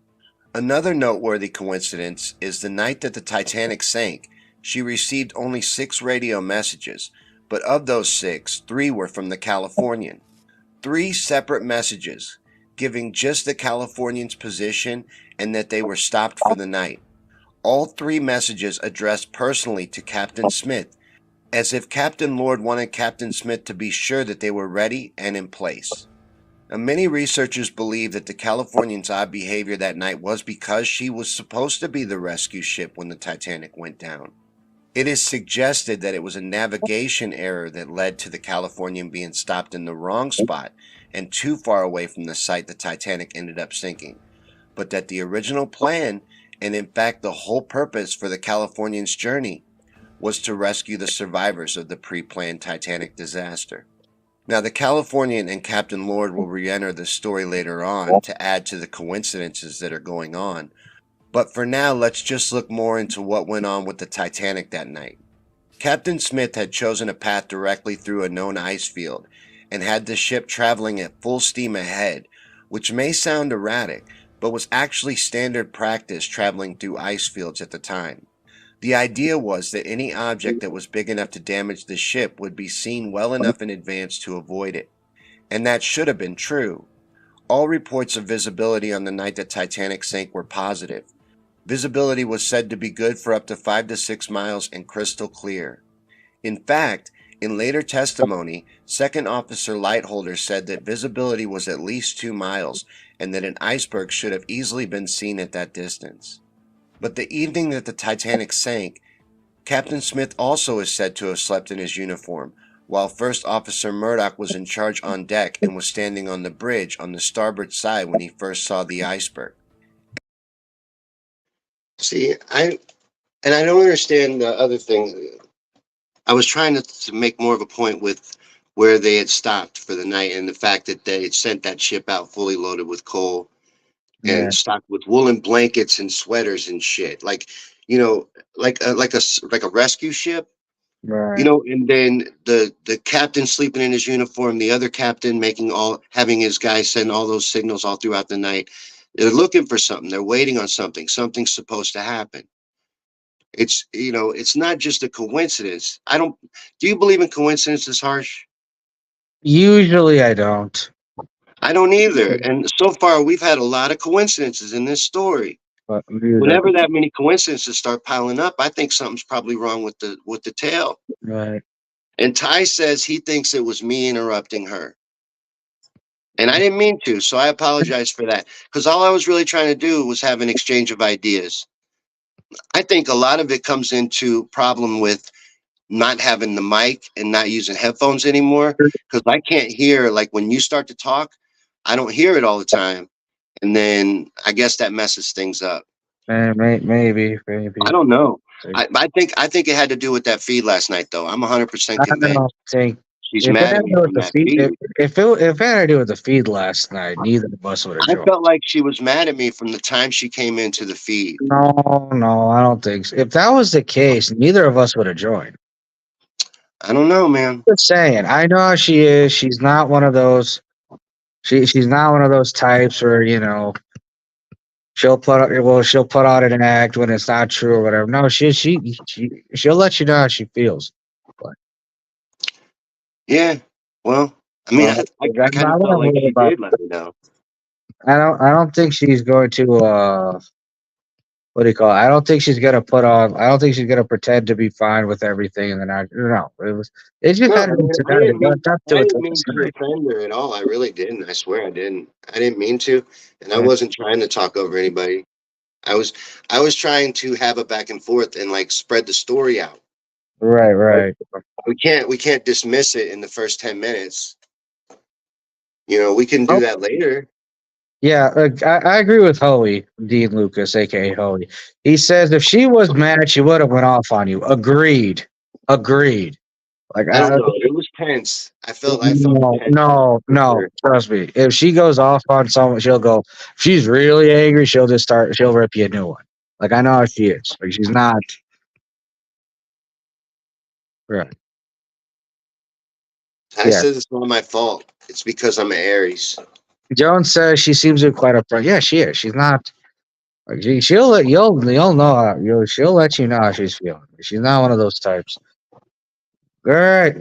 Another noteworthy coincidence is the night that the Titanic sank, she received only 6 radio messages, but of those 6, 3 were from the Californian. 3 separate messages, giving just the Californian's position and that they were stopped for the night. All 3 messages addressed personally to Captain Smith, as if Captain Lord wanted Captain Smith to be sure that they were ready and in place. Now, many researchers believe that the Californian's odd behavior that night was because she was supposed to be the rescue ship when the Titanic went down. It is suggested that it was a navigation error that led to the Californian being stopped in the wrong spot and too far away from the site the Titanic ended up sinking, but that the original plan, and in fact the whole purpose for the Californian's journey, was to rescue the survivors of the pre-planned Titanic disaster. Now, the Californian and Captain Lord will re-enter the story later on to add to the coincidences that are going on, but for now, let's just look more into what went on with the Titanic that night. Captain Smith had chosen a path directly through a known ice field and had the ship traveling at full steam ahead, which may sound erratic, but was actually standard practice traveling through ice fields at the time. The idea was that any object that was big enough to damage the ship would be seen well enough in advance to avoid it. And that should have been true. All reports of visibility on the night that Titanic sank were positive. Visibility was said to be good for up to 5 to 6 miles and crystal clear. In fact, in later testimony, Second Officer Lightholder said that visibility was at least 2 miles and that an iceberg should have easily been seen at that distance. But the evening that the Titanic sank, Captain Smith also is said to have slept in his uniform, while First Officer Murdoch was in charge on deck and was standing on the bridge on the starboard side when he first saw the iceberg. See, I don't understand the other thing. I was trying to make more of a point with where they had stopped for the night and the fact that they had sent that ship out fully loaded with coal Yeah, and stocked with woolen blankets and sweaters and shit. Like, you know, like a rescue ship. You right. know, and then the captain sleeping in his uniform, the other captain having his guys send all those signals all throughout the night. They're looking for something. They're waiting on something. Something's supposed to happen. It's not just a coincidence. I don't. Do you believe in coincidences, Harsh? Usually I don't, I don't either. And so far, we've had a lot of coincidences in this story. but usually, Whenever that many coincidences start piling up, I think something's probably wrong with the tale. right. And Ty says he thinks it was me interrupting her. And I didn't mean to, so I apologize for that. Because all I was really trying to do was have an exchange of ideas. I think a lot of it comes into problem with not having the mic and not using headphones anymore. Because I can't hear, like when you start to talk, I don't hear it all the time. And then I guess that messes things up. I Maybe. don't know. I think it had to do with that feed last night, though. I'm 100% I convinced don't think she's if it mad had at to me do with from the that feed, feed. if it had to do with the feed last night, neither of us would have I joined. felt like she was mad at me from the time she came into the feed. No, I don't think so. If that was the case, neither of us would have joined. I don't know, man. Just saying, I know how she is. She's not one of those. She's not one of those types where she'll put out an act when it's not true or whatever. No, she'll let you know how she feels. But Yeah. Well, I mean, well, I I'm kind of not felt like worried she about. did let me know. I don't think she's going to. What do you call it? I don't think she's gonna put on. I don't think she's gonna pretend to be fine with everything and then I no. It just No, had to be I tonight. It didn't mean got to I it didn't mean last to night. offend her at all. I really didn't. I swear I didn't. I didn't mean to, and I Yeah. wasn't trying to talk over anybody. I was I was trying to have a back and forth and like spread the story out. Right, But right. we can't dismiss it in the first 10 minutes. We can do Oh, that later. yeah, I agree with Hoey, Dean Lucas, aka Hoey. He says if she was mad, she would have went off on you. Agreed. Agreed. Like I don't know. It was tense. I felt no, tension for no. sure. Trust me. If she goes off on someone, she'll go. If she's really angry, she'll just start. She'll rip you a new one. Like I know how she is. Like she's not. Right. I Yeah. said it's not my fault. It's because I'm an Aries. Jones says she seems to be quite upfront. Yeah, she is. She's not. Like she'll let you'll know. She'll let you know how she's feeling. She's not one of those types. All right,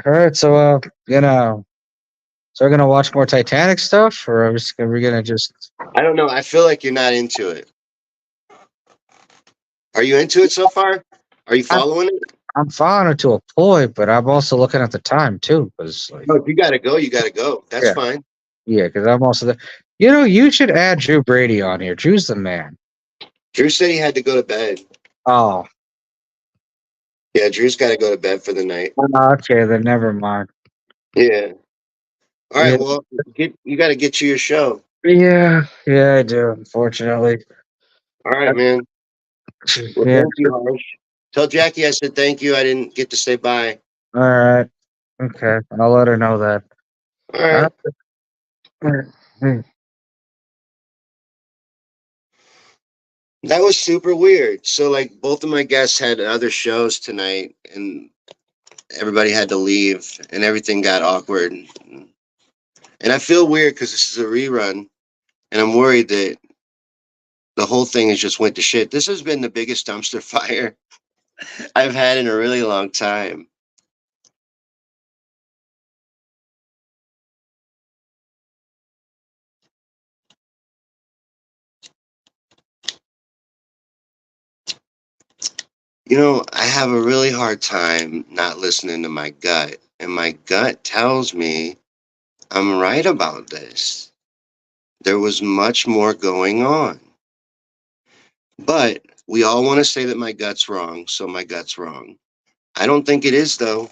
all right. So we're gonna watch more Titanic stuff, or are we gonna just? I don't know. I feel like you're not into it. Are you into it so far? Are you I'm, following it? I'm following it to a point, but I'm also looking at the time too, because like, No, if you gotta go, you gotta go. That's yeah, fine. yeah, because I'm also the. You should add Drew Brady on here. Drew's the man. Drew said he had to go to bed. Oh, Yeah, Drew's got to go to bed for the night. okay, then never mind. Yeah. All right. Yeah, Well, you got to get to your show. yeah, I do. Unfortunately, All right, man. Well, yeah. thank you, Harsh. Tell Jackie I said thank you. I didn't get to say bye. All right. Okay, I'll let her know that. All All right. right. That was super weird. So, like, both of my guests had other shows tonight, and everybody had to leave, and everything got awkward. And I feel weird because this is a rerun, and I'm worried that the whole thing has just went to shit. This has been the biggest dumpster fire I've had in a really long time. I have a really hard time not listening to my gut, and my gut tells me I'm right about this. There was much more going on. But we all want to say that my gut's wrong, so my gut's wrong. I don't think it is, though.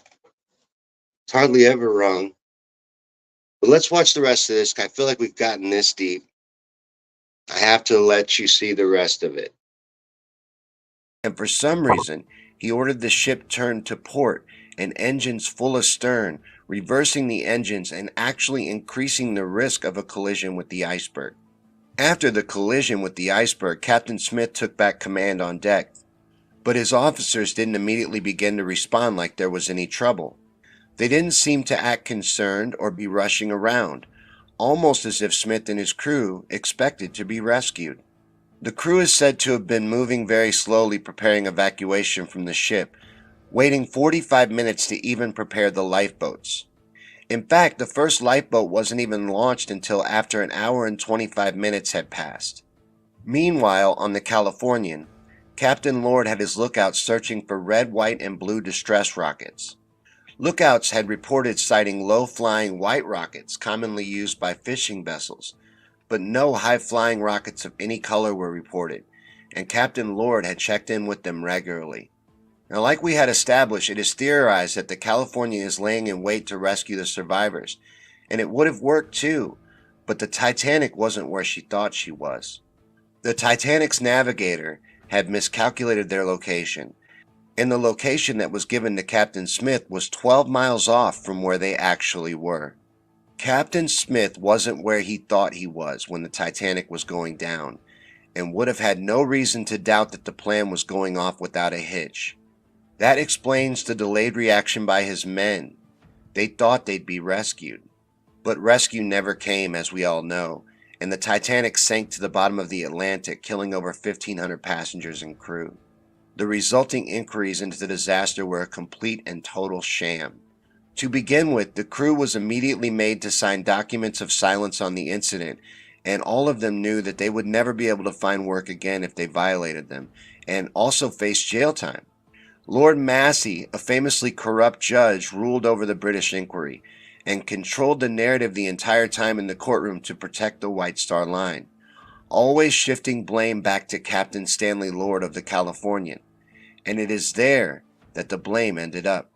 It's hardly ever wrong. But let's watch the rest of this. I feel like we've gotten this deep. I have to let you see the rest of it. And for some reason, He ordered the ship turned to port and engines full astern, reversing the engines and actually increasing the risk of a collision with the iceberg. After the collision with the iceberg, Captain Smith took back command on deck, but his officers didn't immediately begin to respond like there was any trouble. They didn't seem to act concerned or be rushing around, almost as if Smith and his crew expected to be rescued. The crew is said to have been moving very slowly, preparing evacuation from the ship, waiting 45 minutes to even prepare the lifeboats. In fact, the first lifeboat wasn't even launched until after an hour and 25 minutes had passed. Meanwhile, on the Californian, Captain Lord had his lookouts searching for red, white, and blue distress rockets. Lookouts had reported sighting low-flying white rockets commonly used by fishing vessels, but no high-flying rockets of any color were reported, and Captain Lord had checked in with them regularly. Now, like we had established, it is theorized that the California is laying in wait to rescue the survivors, and it would have worked too, but the Titanic wasn't where she thought she was. The Titanic's navigator had miscalculated their location, and the location that was given to Captain Smith was 12 miles off from where they actually were. Captain Smith wasn't where he thought he was when the Titanic was going down, and would have had no reason to doubt that the plan was going off without a hitch. That explains the delayed reaction by his men. They thought they'd be rescued. But rescue never came, as we all know, and the Titanic sank to the bottom of the Atlantic, killing over 1,500 passengers and crew. The resulting inquiries into the disaster were a complete and total sham. To begin with, the crew was immediately made to sign documents of silence on the incident, and all of them knew that they would never be able to find work again if they violated them, and also face jail time. Lord Massey, a famously corrupt judge, ruled over the British inquiry and controlled the narrative the entire time in the courtroom to protect the White Star Line, always shifting blame back to Captain Stanley Lord of the Californian, and it is there that the blame ended up.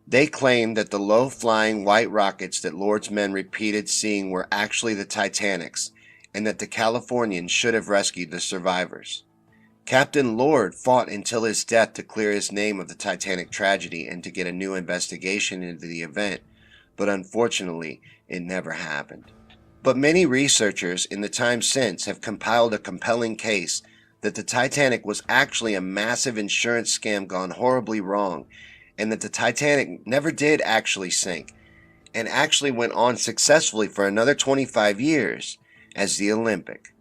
They claimed that the low-flying white rockets that Lord's men repeated seeing were actually the Titanic's, and that the Californian should have rescued the survivors. Captain Lord fought until his death to clear his name of the Titanic tragedy and to get a new investigation into the event, but unfortunately, it never happened. But many researchers in the time since have compiled a compelling case that the Titanic was actually a massive insurance scam gone horribly wrong, and that the Titanic never did actually sink, and actually went on successfully for another 25 years as the Olympic.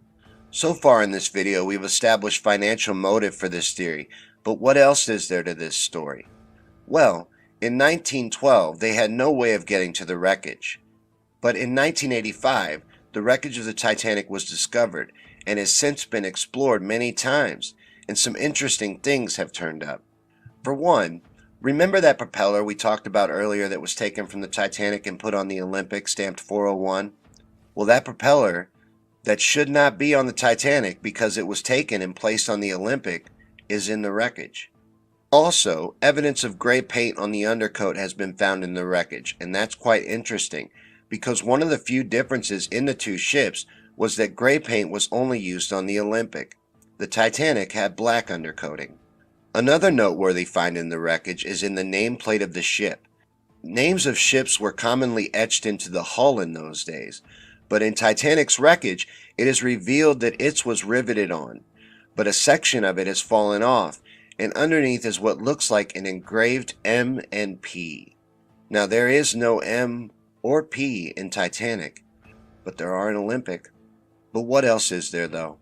So far in this video, we've established financial motive for this theory, but what else is there to this story? Well, in 1912, they had no way of getting to the wreckage. But in 1985, the wreckage of the Titanic was discovered and has since been explored many times, and some interesting things have turned up. For one, remember that propeller we talked about earlier that was taken from the Titanic and put on the Olympic, stamped 401? Well, that propeller that should not be on the Titanic because it was taken and placed on the Olympic is in the wreckage. Also, evidence of gray paint on the undercoat has been found in the wreckage, and that's quite interesting because one of the few differences in the two ships was that gray paint was only used on the Olympic. The Titanic had black undercoating. Another noteworthy find in the wreckage is in the nameplate of the ship. Names of ships were commonly etched into the hull in those days, but in Titanic's wreckage, it is revealed that its was riveted on, but a section of it has fallen off, and underneath is what looks like an engraved M and P. Now, there is no M or P in Titanic, but there are in Olympic. But what else is there, though?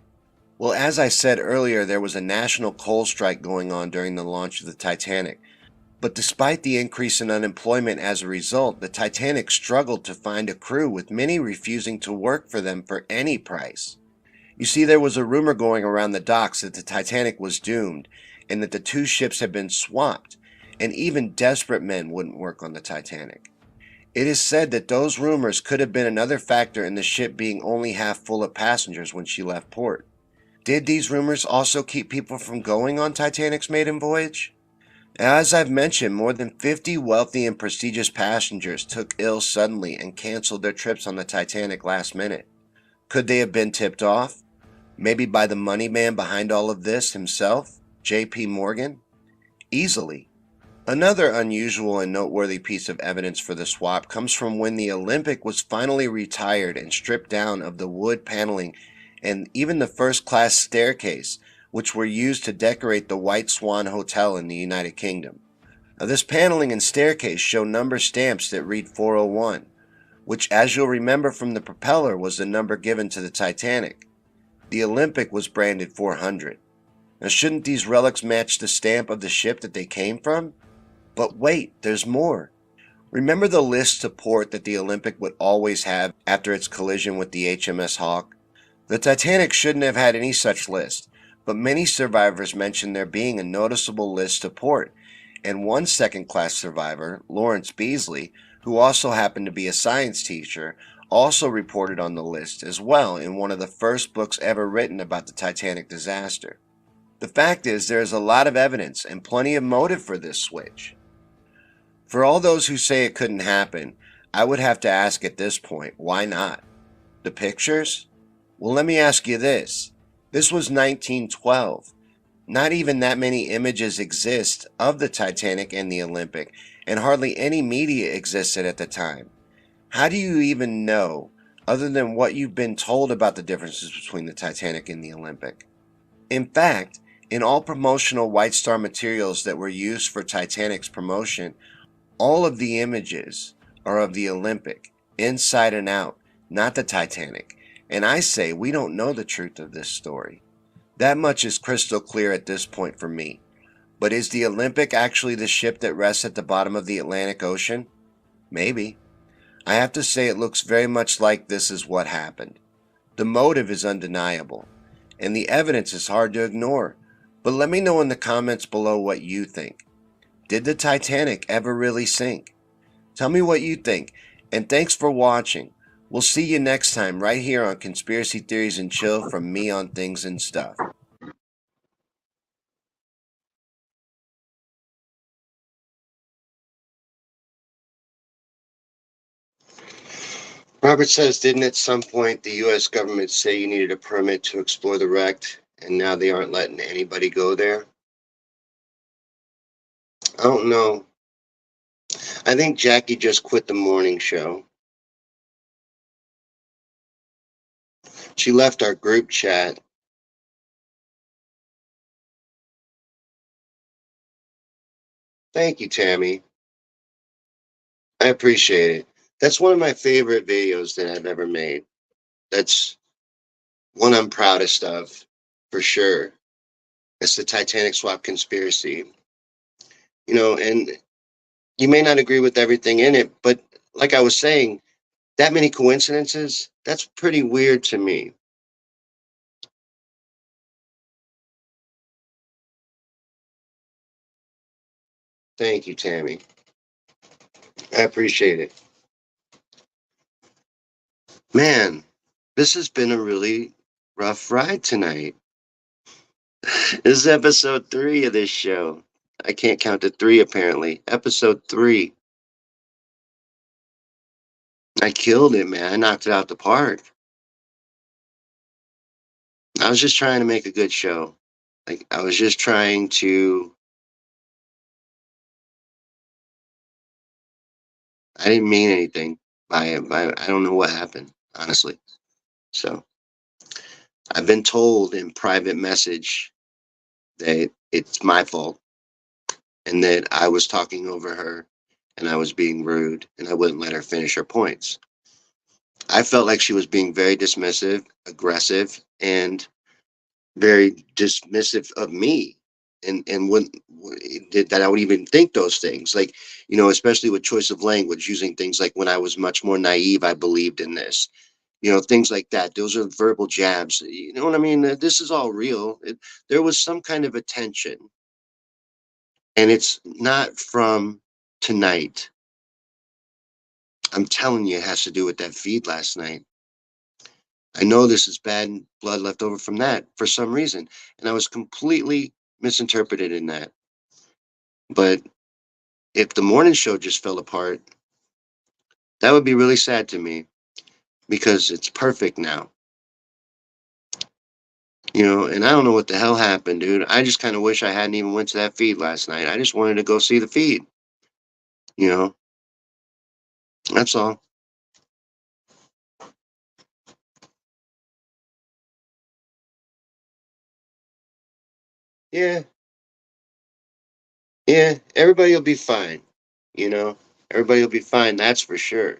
Well, as I said earlier, there was a national coal strike going on during the launch of the Titanic. But despite the increase in unemployment as a result, the Titanic struggled to find a crew, with many refusing to work for them for any price. You see, there was a rumor going around the docks that the Titanic was doomed, and that the two ships had been swapped, and even desperate men wouldn't work on the Titanic. It is said that those rumors could have been another factor in the ship being only half full of passengers when she left port. Did these rumors also keep people from going on Titanic's maiden voyage? As I've mentioned, more than 50 wealthy and prestigious passengers took ill suddenly and canceled their trips on the Titanic last minute. Could they have been tipped off? Maybe by the money man behind all of this himself, J.P. Morgan? easily. Another unusual and noteworthy piece of evidence for the swap comes from when the Olympic was finally retired and stripped down of the wood paneling and even the first class staircase, which were used to decorate the White Swan Hotel in the United Kingdom. Now, this paneling and staircase show number stamps that read 401, which, as you'll remember from the propeller, was the number given to the Titanic. The Olympic was branded 400. Now, shouldn't these relics match the stamp of the ship that they came from? But wait, there's more. Remember the list to port that the Olympic would always have after its collision with the HMS Hawk? The Titanic shouldn't have had any such list, but many survivors mentioned there being a noticeable list to port, and one second-class survivor, Lawrence Beasley, who also happened to be a science teacher, also reported on the list as well in one of the first books ever written about the Titanic disaster. The fact is, there is a lot of evidence and plenty of motive for this switch. For all those who say it couldn't happen, I would have to ask at this point, why not? The pictures? Well, let me ask you this. This was 1912. Not even that many images exist of the Titanic and the Olympic, and hardly any media existed at the time. How do you even know, other than what you've been told about the differences between the Titanic and the Olympic? In fact, in all promotional White Star materials that were used for Titanic's promotion, all of the images are of the Olympic, inside and out, not the Titanic. And I say we don't know the truth of this story. That much is crystal clear at this point for me. But is the Olympic actually the ship that rests at the bottom of the Atlantic Ocean? Maybe. I have to say it looks very much like this is what happened. The motive is undeniable, and the evidence is hard to ignore. But let me know in the comments below what you think. Did the Titanic ever really sink? Tell me what you think, and thanks for watching. We'll see you next time right here on Conspiracy Theories and Chill from me on Things and Stuff. Robert says, didn't at some point the U.S. government say you needed a permit to explore the wreck, and now they aren't letting anybody go there? I don't know. I think Jackie just quit the morning show. She left our group chat. Thank you, Tammy. I appreciate it. That's one of my favorite videos that I've ever made. That's one I'm proudest of, for sure. It's the Titanic Swap conspiracy. And you may not agree with everything in it, but like I was saying, that many coincidences, that's pretty weird to me. Thank you, Tammy. I appreciate it. Man, this has been a really rough ride tonight. This is episode 3 of this show. I can't count to 3 apparently. Episode 3. I killed it, man. I knocked it out the park. I was just trying to make a good show. Like, I was just trying to. I didn't mean anything by it. I don't know what happened, honestly. So, I've been told in private message that it's my fault and that I was talking over her and I was being rude and I wouldn't let her finish her points. I felt like she was being very dismissive, aggressive, and very dismissive of me, and wouldn't that I would even think those things, like, especially with choice of language, using things like, when I was much more naive, I believed in this, things like that. Those are verbal jabs. You know what I mean? This is all real. There was some kind of attention, and it's not from tonight. I'm telling you, it has to do with that feed last night. I know this is bad blood left over from that for some reason, and I was completely misinterpreted in that. But if the morning show just fell apart, that would be really sad to me, because it's perfect now. And I don't know what the hell happened, dude. I just kind of wish I hadn't even went to that feed last night. I just wanted to go see the feed. You know, that's all. Yeah, yeah. Everybody will be fine. You know, everybody will be fine. That's for sure.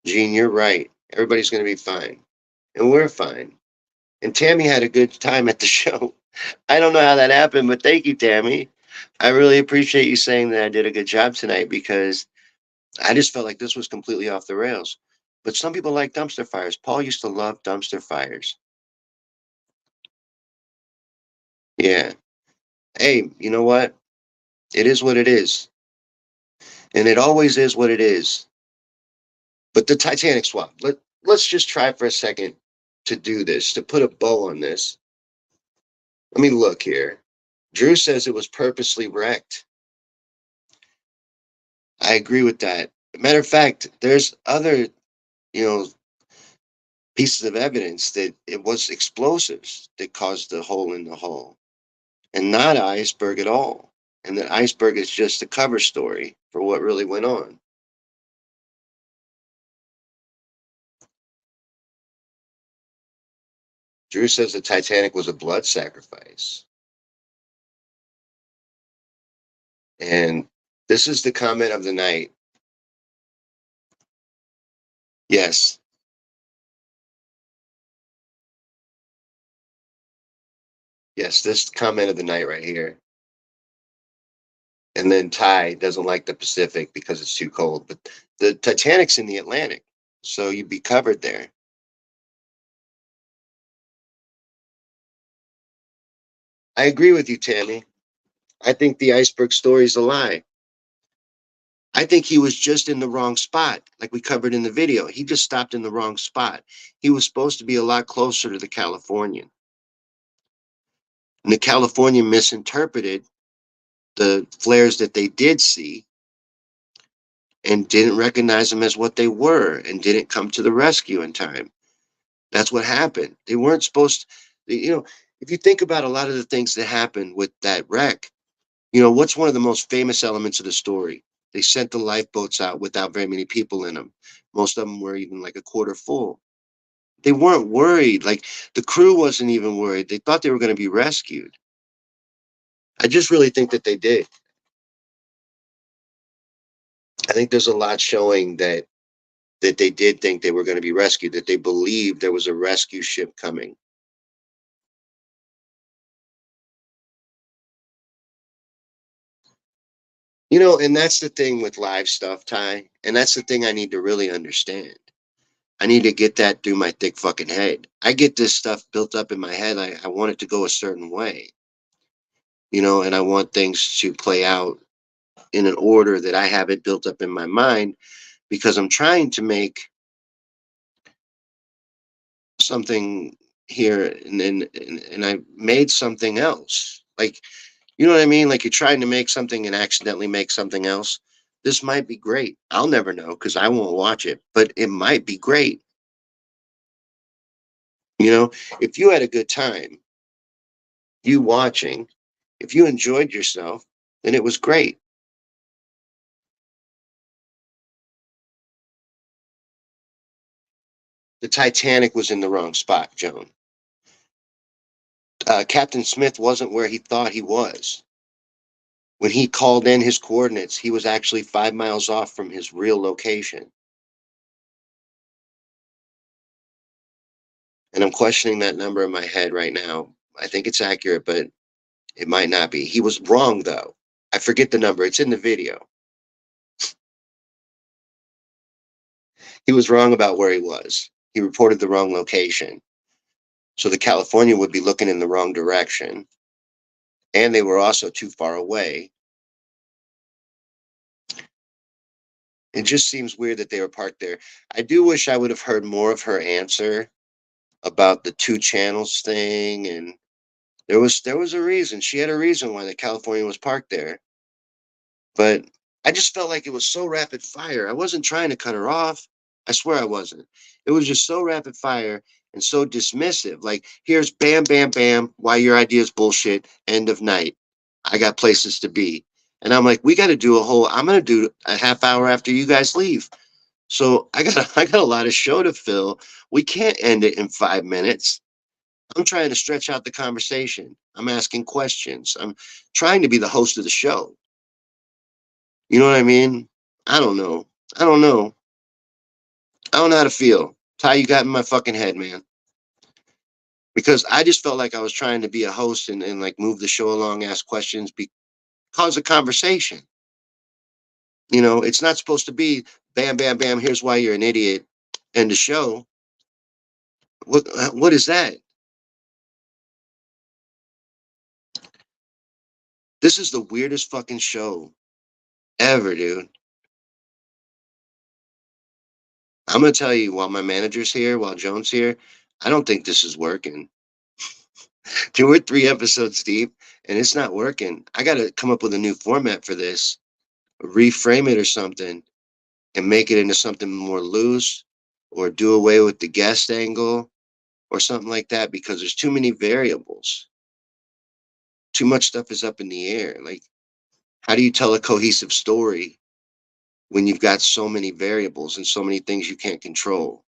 Gene, you're right. Everybody's going to be fine, and we're fine. And Tammy had a good time at the show. I don't know how that happened, but thank you, Tammy. I really appreciate you saying that I did a good job tonight because I just felt like this was completely off the rails. But some people like dumpster fires. Paul used to love dumpster fires. Yeah. Hey, you know what? It is what it is. And it always is what it is. But the Titanic swap, let's just try for a second to do this, to put a bow on this. Let me look here. Drew says it was purposely wrecked. I agree with that. Matter of fact, there's other, you know, pieces of evidence that it was explosives that caused the hole in the hull and not an iceberg at all. And the iceberg is just a cover story for what really went on. Drew says the Titanic was a blood sacrifice. And this is the comment of the night. Yes, yes, this comment of the night right here. And then Ty doesn't like the Pacific because it's too cold. But the Titanic's in the Atlantic, so you'd be covered there. I agree with you, Tammy. I think the iceberg story is a lie. I think he was just in the wrong spot, like we covered in the video. He just stopped in the wrong spot. He was supposed to be a lot closer to the Californian. And the Californian misinterpreted the flares that they did see and didn't recognize them as what they were and didn't come to the rescue in time. That's what happened. They weren't supposed to, if you think about a lot of the things that happened with that wreck, what's one of the most famous elements of the story? They sent the lifeboats out without very many people in them. Most of them were even like a quarter full. They weren't worried. Like the crew wasn't even worried. They thought they were going to be rescued. I just really think that they did. I think there's a lot showing that they did think they were going to be rescued, that they believed there was a rescue ship coming. And that's the thing with live stuff, Ty. And that's the thing I need to really understand. I need to get that through my thick fucking head. I get this stuff built up in my head. I want it to go a certain way, and I want things to play out in an order that I have it built up in my mind because I'm trying to make something here and I made something else. Like, you know what I mean? Like you're trying to make something and accidentally make something else. This might be great. I'll never know because I won't watch it, but it might be great. If you had a good time, you watching, if you enjoyed yourself, then it was great. The Titanic was in the wrong spot, Joan. Captain Smith wasn't where he thought he was. When he called in his coordinates, he was actually 5 miles off from his real location. And I'm questioning that number in my head right now. I think it's accurate, but it might not be. He was wrong, though. I forget the number. It's in the video. He was wrong about where he was. He reported the wrong location. So the California would be looking in the wrong direction. And they were also too far away. It just seems weird that they were parked there. I do wish I would have heard more of her answer about the two channels thing, and there was a reason. She had a reason why the California was parked there. But I just felt like it was so rapid fire. I wasn't trying to cut her off. I swear I wasn't. It was just so rapid fire, and so dismissive. Like, here's bam, bam, bam, why your idea is bullshit, end of night. I got places to be. And I'm like, we got to do I'm going to do a half hour after you guys leave. So I got a lot of show to fill. We can't end it in 5 minutes. I'm trying to stretch out the conversation. I'm asking questions. I'm trying to be the host of the show. You know what I mean? I don't know. I don't know. I don't know how to feel. Ty, you got in my fucking head, man. Because I just felt like I was trying to be a host and like move the show along, ask questions, cause a conversation. You know, it's not supposed to be bam, bam, bam, here's why you're an idiot, end the show. What is that? This is the weirdest fucking show ever, dude. I'm gonna tell you, while my manager's here, while Joan's here, I don't think this is working. Dude, we're 3 episodes deep and it's not working. I gotta come up with a new format for this, reframe it or something, and make it into something more loose, or do away with the guest angle or something like that, because there's too many variables. Too much stuff is up in the air. Like, how do you tell a cohesive story when you've got so many variables and so many things you can't control?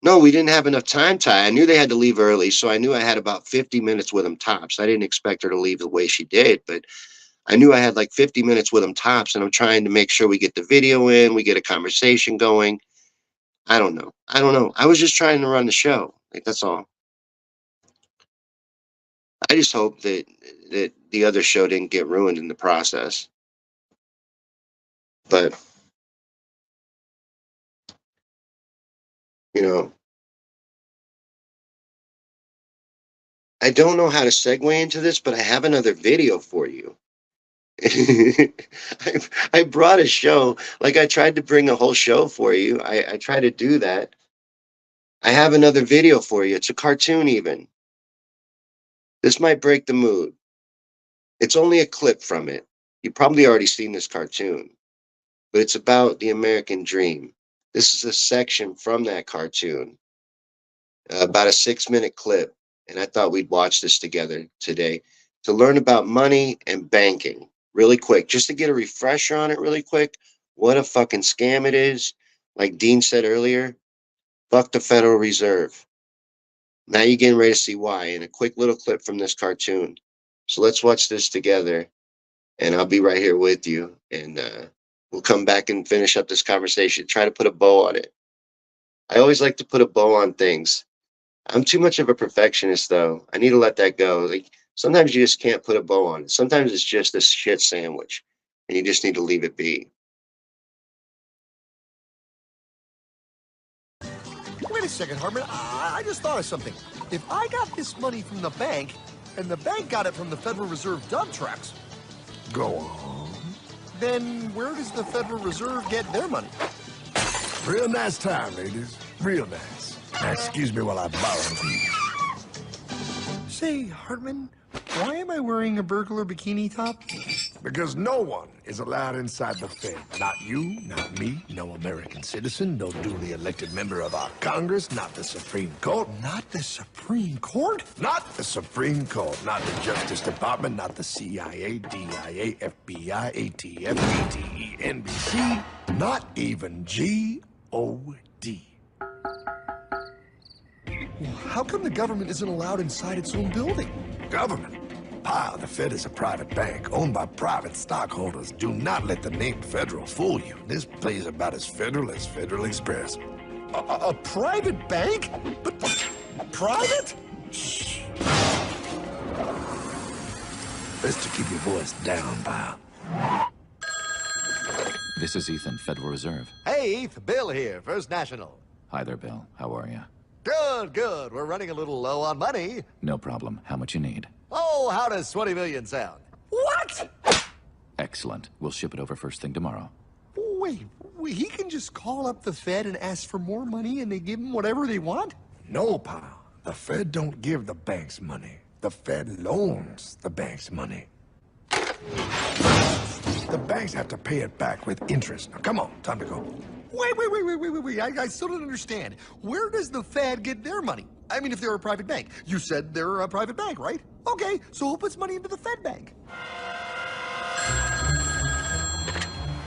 No, we didn't have enough time, Ty. I knew they had to leave early, so I knew I had about 50 minutes with them tops. I didn't expect her to leave the way she did, but I knew I had like 50 minutes with them tops, and I'm trying to make sure we get the video in, we get a conversation going. I don't know. I don't know. I was just trying to run the show. Like, that's all. I just hope that the other show didn't get ruined in the process. But, you know, I don't know how to segue into this, but I have another video for you. I brought a show. Like, I tried to bring a whole show for you. I tried to do that. I have another video for you. It's a cartoon, even. This might break the mood. It's only a clip from it. You've probably already seen this cartoon, but it's about the American dream. This is a section from that cartoon, about a 6 minute clip. And I thought we'd watch this together today to learn about money and banking really quick, just to get a refresher on it really quick. What a fucking scam it is. Like Dean said earlier, fuck the Federal Reserve. Now you're getting ready to see why in a quick little clip from this cartoon. So let's watch this together, and I'll be right here with you. And we'll come back and finish up this conversation. Try to put a bow on it. I always like to put a bow on things. I'm too much of a perfectionist, though. I need to let that go. Like, sometimes you just can't put a bow on it. Sometimes it's just a shit sandwich, and you just need to leave it be. Wait a second, Hartman. I just thought of something. If I got this money from the bank, and the bank got it from the Federal Reserve dump trucks, Go on. then where does the Federal Reserve get their money? Real nice time, ladies. Real nice. Now, excuse me while I borrow these. Say, Hartman, why am I wearing a burglar bikini top? Because no one is allowed inside the Fed. Not you, not me, no American citizen, no duly elected member of our Congress, not the Supreme Court. Not the Supreme Court? Not the Supreme Court, not the Justice Department, not the CIA, DIA, FBI, ATF, ATE, NBC, not even G.O.D. How come the government isn't allowed inside its own building? Government? Pile, the Fed is a private bank owned by private stockholders. Do not let the name Federal fool you. This place is about as federal as Federal Express. A private bank? But private? Shh. Best to keep your voice down, pal. This is Ethan, Federal Reserve. Hey, Eth, Bill here, First National. Hi there, Bill. How are you? Good, good. We're running a little low on money. No problem. How much you need? Oh, how does 20 million sound? What? Excellent. We'll ship it over first thing tomorrow. Wait, he can just call up the Fed and ask for more money and they give him whatever they want? No, pal. The Fed don't give the banks money. The Fed loans the banks money. The banks have to pay it back with interest. Now, come on, time to go. Wait. I still don't understand. Where does the Fed get their money? I mean, if they're a private bank. You said they're a private bank, right? Okay, so who puts money into the Fed bank?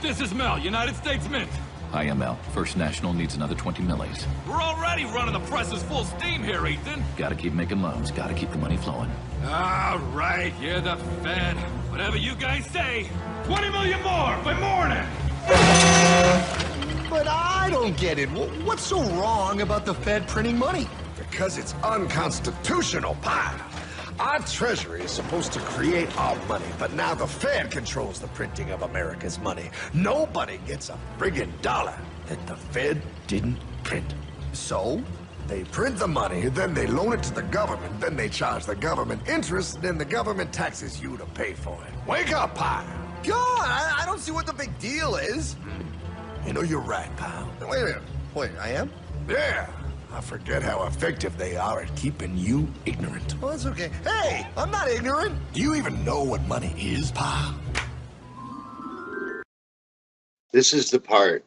This is Mel, United States Mint. Hi, ML. First National needs another 20 millies. We're already running the presses full steam here, Ethan. Gotta keep making loans. Gotta keep the money flowing. All right, you're the Fed. Whatever you guys say. 20 million more by morning. But I don't get it. What's so wrong about the Fed printing money? Because it's unconstitutional, pal. Our treasury is supposed to create our money, but now the Fed controls the printing of America's money. Nobody gets a friggin' dollar that the Fed didn't print. So? They print the money, then they loan it to the government, then they charge the government interest, then the government taxes you to pay for it. Wake up, pal! God, I don't see what the big deal is. You know, you're right, pal. Wait a minute. Wait, I am? Yeah, I forget how effective they are at keeping you ignorant. Well, that's okay. Hey, I'm not ignorant. Do you even know what money is, pal? This is the part.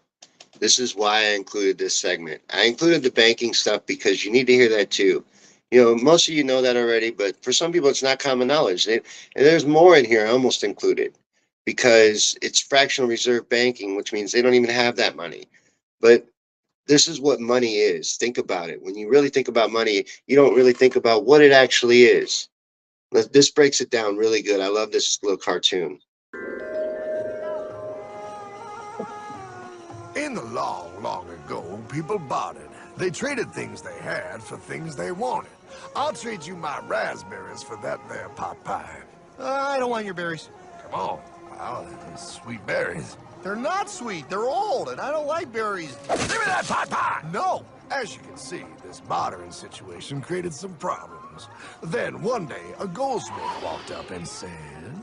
This is why I included this segment. I included the banking stuff because you need to hear that too. You know, most of you know that already, but for some people, it's not common knowledge. And there's more in here I almost included because it's fractional reserve banking, which means they don't even have that money. But this is what money is. Think about it. When you really think about money, you don't really think about what it actually is. This breaks it down really good. I love this little cartoon. In the long, long ago, people bartered. They traded things they had for things they wanted. I'll trade you my raspberries for that there pot pie. I don't want your berries. Come on, pal, they're sweet berries. They're not sweet. They're old, and I don't like berries. Give me that pot pie! No. As you can see, this bartering situation created some problems. Then one day, a goldsmith walked up and said,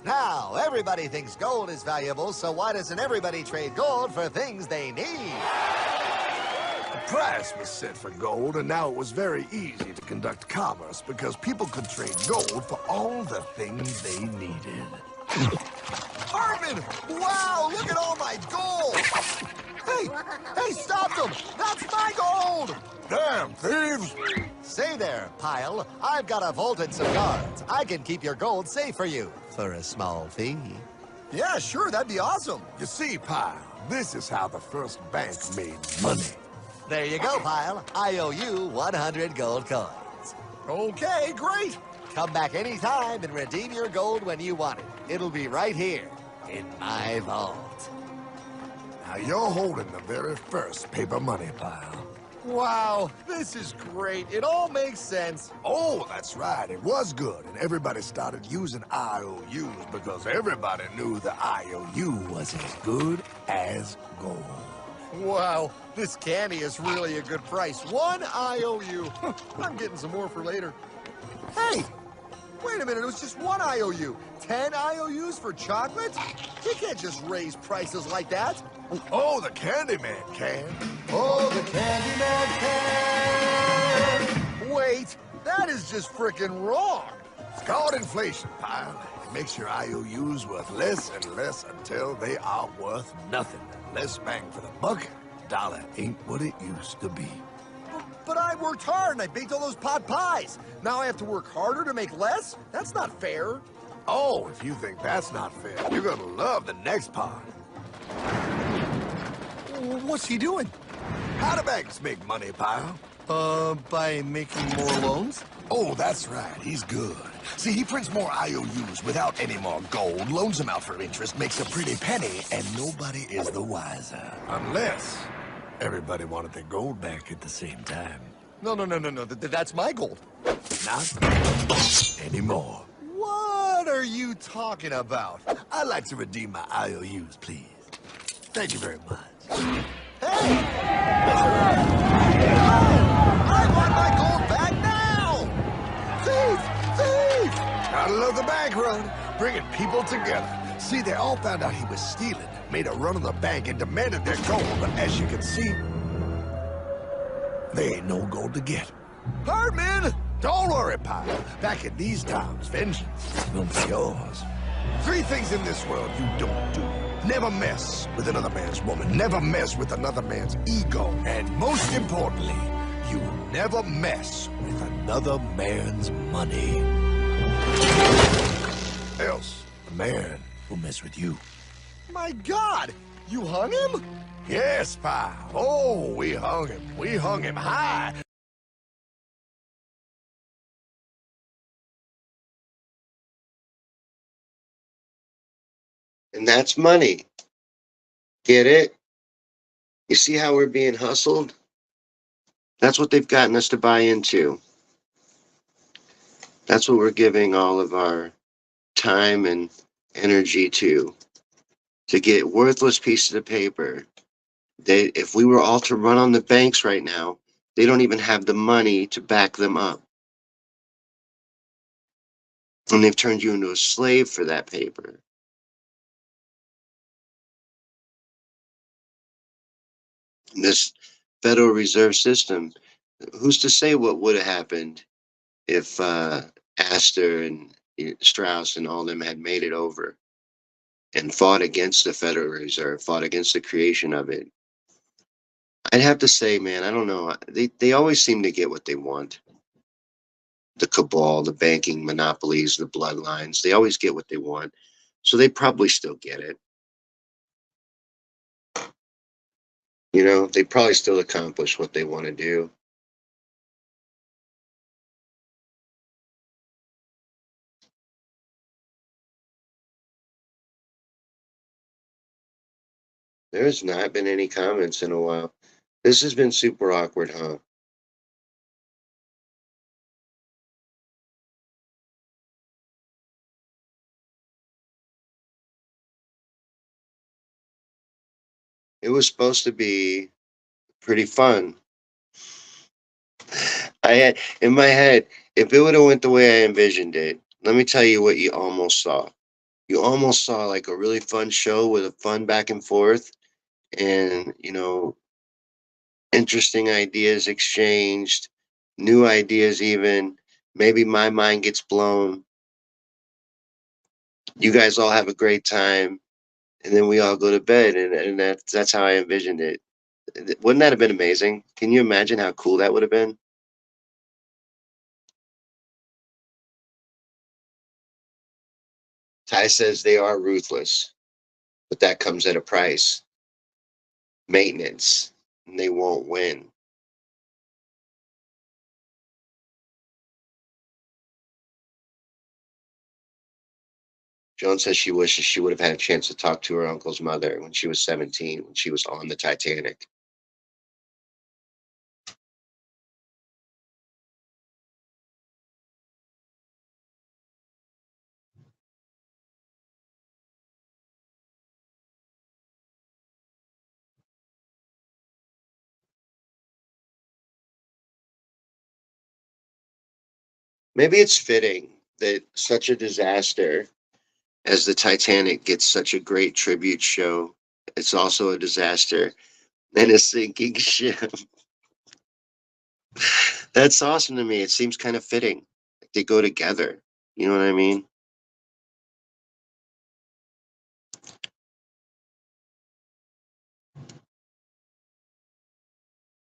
Now, everybody thinks gold is valuable, so why doesn't everybody trade gold for things they need? a price was set for gold, and now it was very easy to conduct commerce because people could trade gold for all the things they needed. Hartman! Wow, look at all my gold! Hey, stop them! That's my gold! Damn thieves! Say there, Pyle. I've got a vault and some guards. I can keep your gold safe for you for a small fee. Yeah, sure, that'd be awesome. You see, pal, this is how the first bank made money. There you go, Pyle. I owe you 100 gold coins. Okay, great. Come back anytime and redeem your gold when you want it. It'll be right here in my vault. Now you're holding the very first paper money, pal. Wow, this is great. It all makes sense. Oh, that's right. It was good, and everybody started using IOUs because everybody knew the IOU was as good as gold. Wow, this candy is really a good price. 1 IOU. I'm getting some more for later. Hey, wait a minute. It was just 1 IOU. 10 IOUs for chocolate? You can't just raise prices like that. Oh, the Candyman can. Oh, the Candyman can. Wait, that is just frickin' wrong. It's called inflation, pal. It makes your IOUs worth less and less until they are worth nothing. Less bang for the buck. Dollar ain't what it used to be. But I worked hard and I baked all those pot pies. Now I have to work harder to make less? That's not fair. Oh, if you think that's not fair, you're gonna love the next part. What's he doing? How do banks make money, pal? By making more loans? Oh, that's right. He's good. See, he prints more IOUs without any more gold, loans them out for interest, makes a pretty penny, and nobody is the wiser. Unless everybody wanted their gold back at the same time. No. That's my gold. Not anymore. What are you talking about? I'd like to redeem my IOUs, please. Thank you very much. Hey! I want my gold back now! Thief! Gotta love the bank run, bringing people together. See, they all found out he was stealing, made a run on the bank, and demanded their gold. But as you can see, there ain't no gold to get. Hartman! Don't worry, pal. Back in these times, vengeance will be yours. 3 things in this world you don't do. Never mess with another man's woman. Never mess with another man's ego. And most importantly, you never mess with another man's money. Else, the man will mess with you. My God! You hung him? Yes, pal. Oh, we hung him. We hung him high. And that's money. Get it? You see how we're being hustled? That's what they've gotten us to buy into. That's what we're giving all of our time and energy to get worthless pieces of paper. If we were all to run on the banks right now, they don't even have the money to back them up. And they've turned you into a slave for that paper. This Federal Reserve System, who's to say what would have happened if Astor and Strauss and all them had made it over and fought against the Federal Reserve, fought against the creation of it? I'd have to say, man, I don't know. They always seem to get what they want. The cabal, the banking monopolies, the bloodlines, they always get what they want. So they probably still get it. You know, they probably still accomplish what they want to do. There's not been any comments in a while. This has been super awkward, huh? It was supposed to be pretty fun. I had in my head, if it would have went the way I envisioned it, let me tell you what you almost saw. You almost saw like a really fun show with a fun back and forth and, interesting ideas exchanged, new ideas even. Maybe my mind gets blown. You guys all have a great time, and then we all go to bed, and that's how I envisioned it. Wouldn't that have been amazing? Can you imagine how cool that would have been? Ty says they are ruthless, but that comes at a price. Maintenance, and they won't win. Joan says she wishes she would have had a chance to talk to her uncle's mother when she was 17, when she was on the Titanic. Maybe it's fitting that such a disaster as the Titanic gets such a great tribute show. It's also a disaster and a sinking ship. That's awesome to me. It seems kind of fitting. They go together. You know what I mean?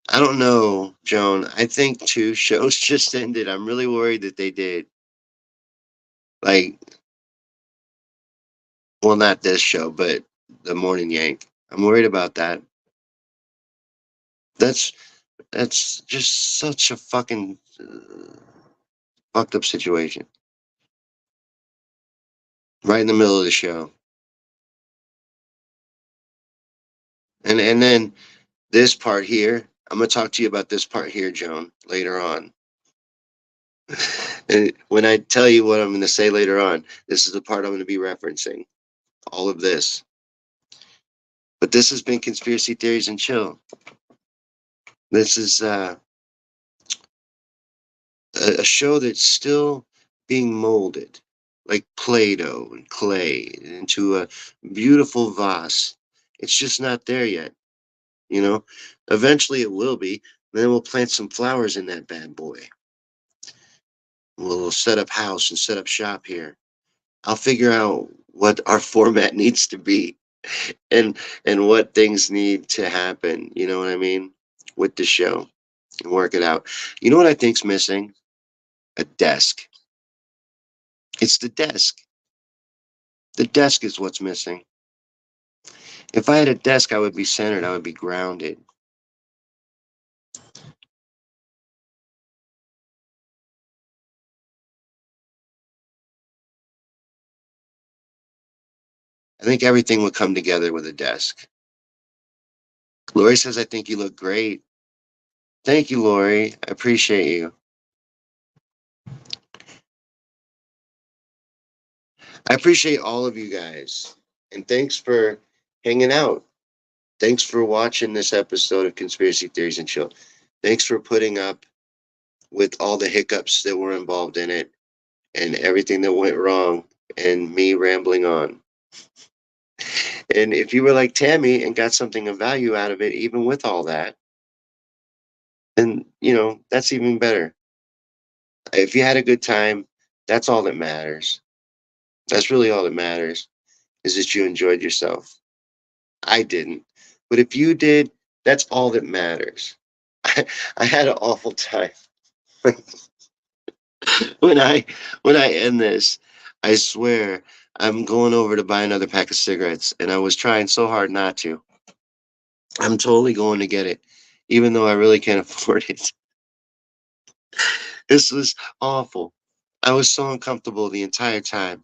I don't know, Joan. I think two shows just ended. I'm really worried that they did. Like, well, not this show, but the Morning Yank. I'm worried about that. That's that's just such a fucking fucked up situation. Right in the middle of the show. And then this part here, I'm gonna talk to you about this part here, Joan, later on. And when I tell you what I'm gonna say later on, this is the part I'm gonna be referencing. All of this. But this has been Conspiracy Theories and Chill. This is a show that's still being molded, like Play-Doh and clay, into a beautiful vase. It's just not there yet, you know? Eventually it will be. Then we'll plant some flowers in that bad boy. We'll set up house and set up shop here. I'll figure out what our format needs to be. and what things need to happen. You know what I mean? With the show and work it out. You know what I think's missing? A desk. It's the desk. The desk is what's missing. If I had a desk, I would be centered. I would be grounded. I think everything would come together with a desk. Lori says, I think you look great. Thank you, Lori. I appreciate you. I appreciate all of you guys. And thanks for hanging out. Thanks for watching this episode of Conspiracy Theories and Chill. Thanks for putting up with all the hiccups that were involved in it and everything that went wrong and me rambling on. And if you were like Tammy and got something of value out of it, even with all that, then, that's even better. If you had a good time, that's all that matters. That's really all that matters, is that you enjoyed yourself. I didn't. But if you did, that's all that matters. I had an awful time. when I when I end this, I swear I'm going over to buy another pack of cigarettes, and I was trying so hard not to. I'm totally going to get it, even though I really can't afford it. This was awful. I was so uncomfortable the entire time.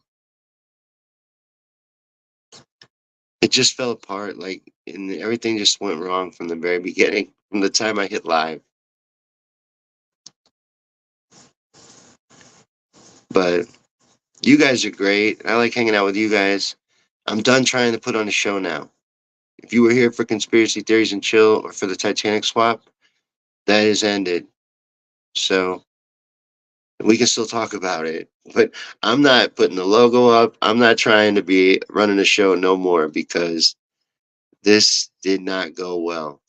It just fell apart, like, and everything just went wrong from the very beginning, from the time I hit live. But you guys are great. I like hanging out with you guys. I'm done trying to put on a show now. If you were here for Conspiracy Theories and Chill or for the Titanic Swap, that is ended. So we can still talk about it. But I'm not putting the logo up. I'm not trying to be running a show no more because this did not go well.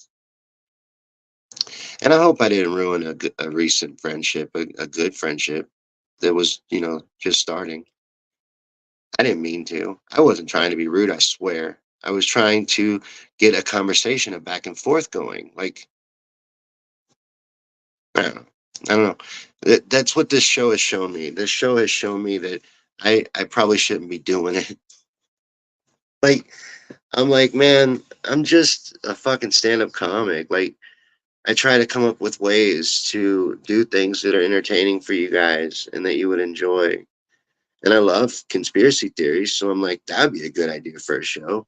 And I hope I didn't ruin a recent friendship, a good friendship that was, just starting. I didn't mean to. I wasn't trying to be rude, I swear. I was trying to get a conversation, a back and forth going. Like, I don't know. I don't know. That's what this show has shown me. This show has shown me that I probably shouldn't be doing it. Like, I'm like, man, I'm just a fucking stand-up comic. Like, I try to come up with ways to do things that are entertaining for you guys and that you would enjoy. And I love conspiracy theories, so I'm like, that'd be a good idea for a show.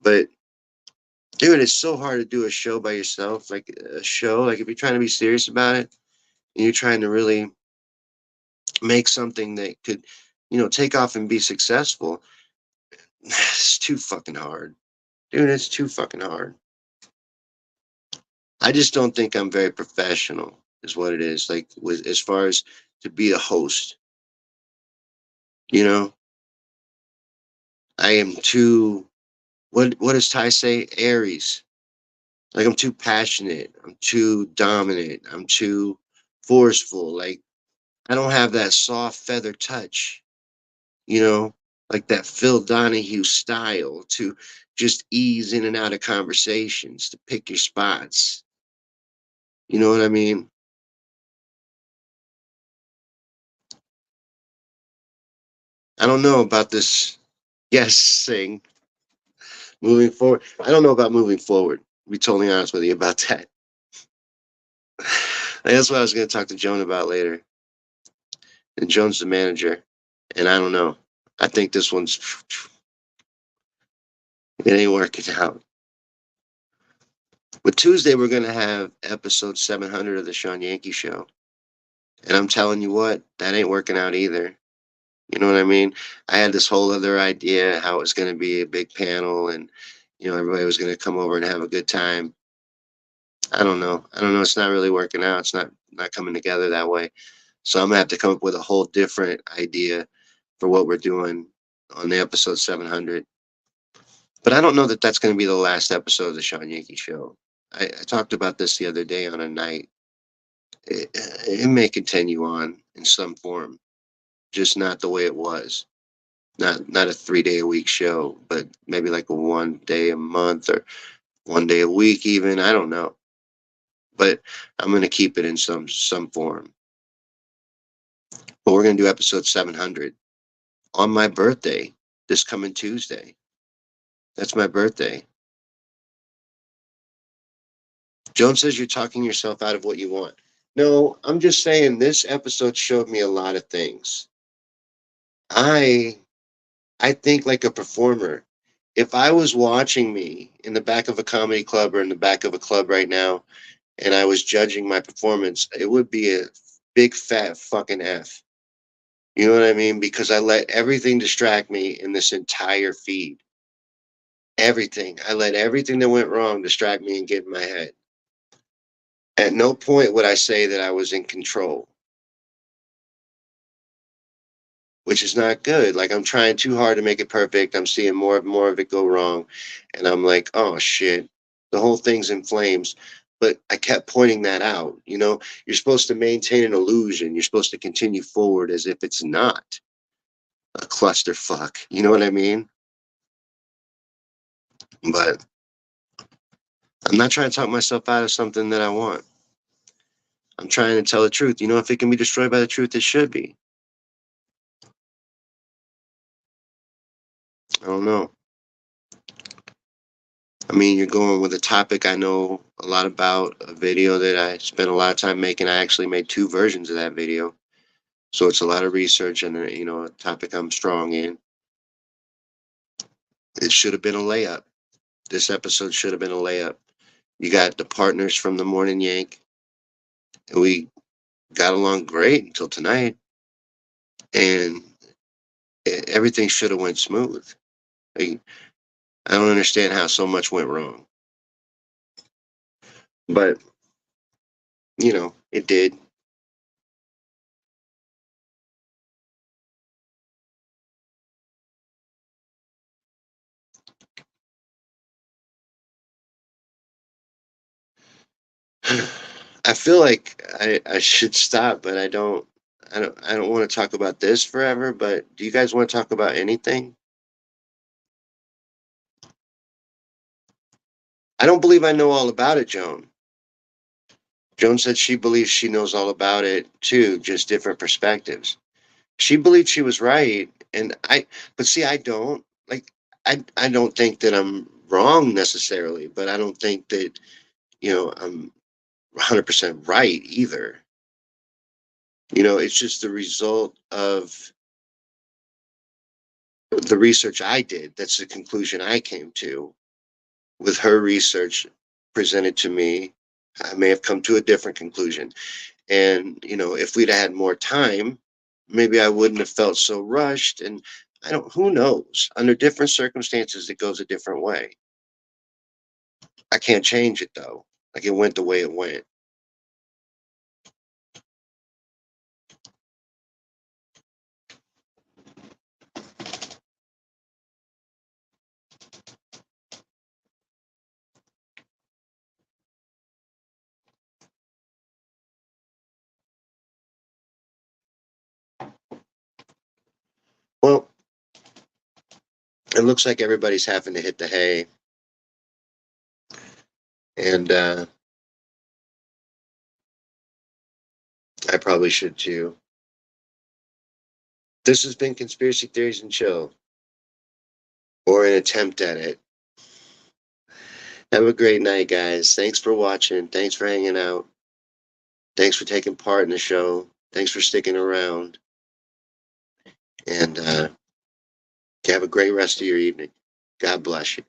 But dude, it's so hard to do a show by yourself. Like a show, like if you're trying to be serious about it and you're trying to really make something that could, take off and be successful, it's too fucking hard. Dude, it's too fucking hard. I just don't think I'm very professional, is what it is. Like with as far as to be a host, you know, I am too. What does Ty say? Aries. Like I'm too passionate. I'm too dominant. I'm too forceful. Like I don't have that soft feather touch, you know, like that Phil Donahue style to just ease in and out of conversations, to pick your spots. You know what I mean? I don't know about this yes thing moving forward. I don't know about moving forward. To be totally honest with you about that. That's what I was going to talk to Joan about later. And Joan's the manager. And I don't know. I think this one's, it ain't working out. But Tuesday, we're going to have episode 700 of the Sean Yankee Show. And I'm telling you what, that ain't working out either. You know what I mean? I had this whole other idea how it was going to be a big panel and, everybody was going to come over and have a good time. I don't know. I don't know. It's not really working out. It's not coming together that way. So I'm going to have to come up with a whole different idea for what we're doing on the episode 700. But I don't know that that's going to be the last episode of the Sean Yankee Show. I talked about this the other day on a night. It may continue on in some form, just not the way it was. Not a 3 day a week show, but maybe like a 1 day a month or 1 day a week even. I don't know. But I'm gonna keep it in some form. But we're gonna do episode 700 on my birthday this coming Tuesday. That's my birthday. Joan says you're talking yourself out of what you want. No, I'm just saying this episode showed me a lot of things. I I think like a performer. If I was watching me in the back of a comedy club or in the back of a club right now and I was judging my performance, it would be a big fat fucking F. You know what I mean? Because I let everything distract me in this entire feed. Everything. I let everything that went wrong distract me and get in my head. At no point would I say that I was in control, which is not good. Like I'm trying too hard to make it perfect. I'm seeing more of it go wrong, and I'm like, oh shit, the whole thing's in flames. But I kept pointing that out. You know, you're supposed to maintain an illusion. You're supposed to continue forward as if it's not a clusterfuck. You know what I mean? But I'm not trying to talk myself out of something that I want. I'm trying to tell the truth. You know, if it can be destroyed by the truth, it should be. I don't know. I mean, you're going with a topic I know a lot about, a video that I spent a lot of time making. I actually made 2 versions of that video. So it's a lot of research and, a topic I'm strong in. It should have been a layup. This episode should have been a layup. You got the partners from the Morning Yank, and we got along great until tonight. And everything should have went smooth. I don't understand how so much went wrong. But, it did. I feel like I should stop, but I don't want to talk about this forever, but do you guys want to talk about anything? I don't believe I know all about it, Joan. Joan said she believes she knows all about it too, just different perspectives. She believed she was right, but see, I don't. Like, I don't think that I'm wrong necessarily, but I don't think that, I'm 100% right either. It's just the result of the research I did. That's the conclusion I came to. With her research presented to me, I may have come to a different conclusion. And, if we'd had more time, maybe I wouldn't have felt so rushed. And who knows? Under different circumstances, it goes a different way. I can't change it though. Like it went the way it went. Well, it looks like everybody's having to hit the hay. And I probably should too. This has been Conspiracy Theories and Chill, or an attempt at it. Have a great night, guys. Thanks for watching. Thanks for hanging out. Thanks for taking part in the show. Thanks for sticking around. And have a great rest of your evening. God bless you.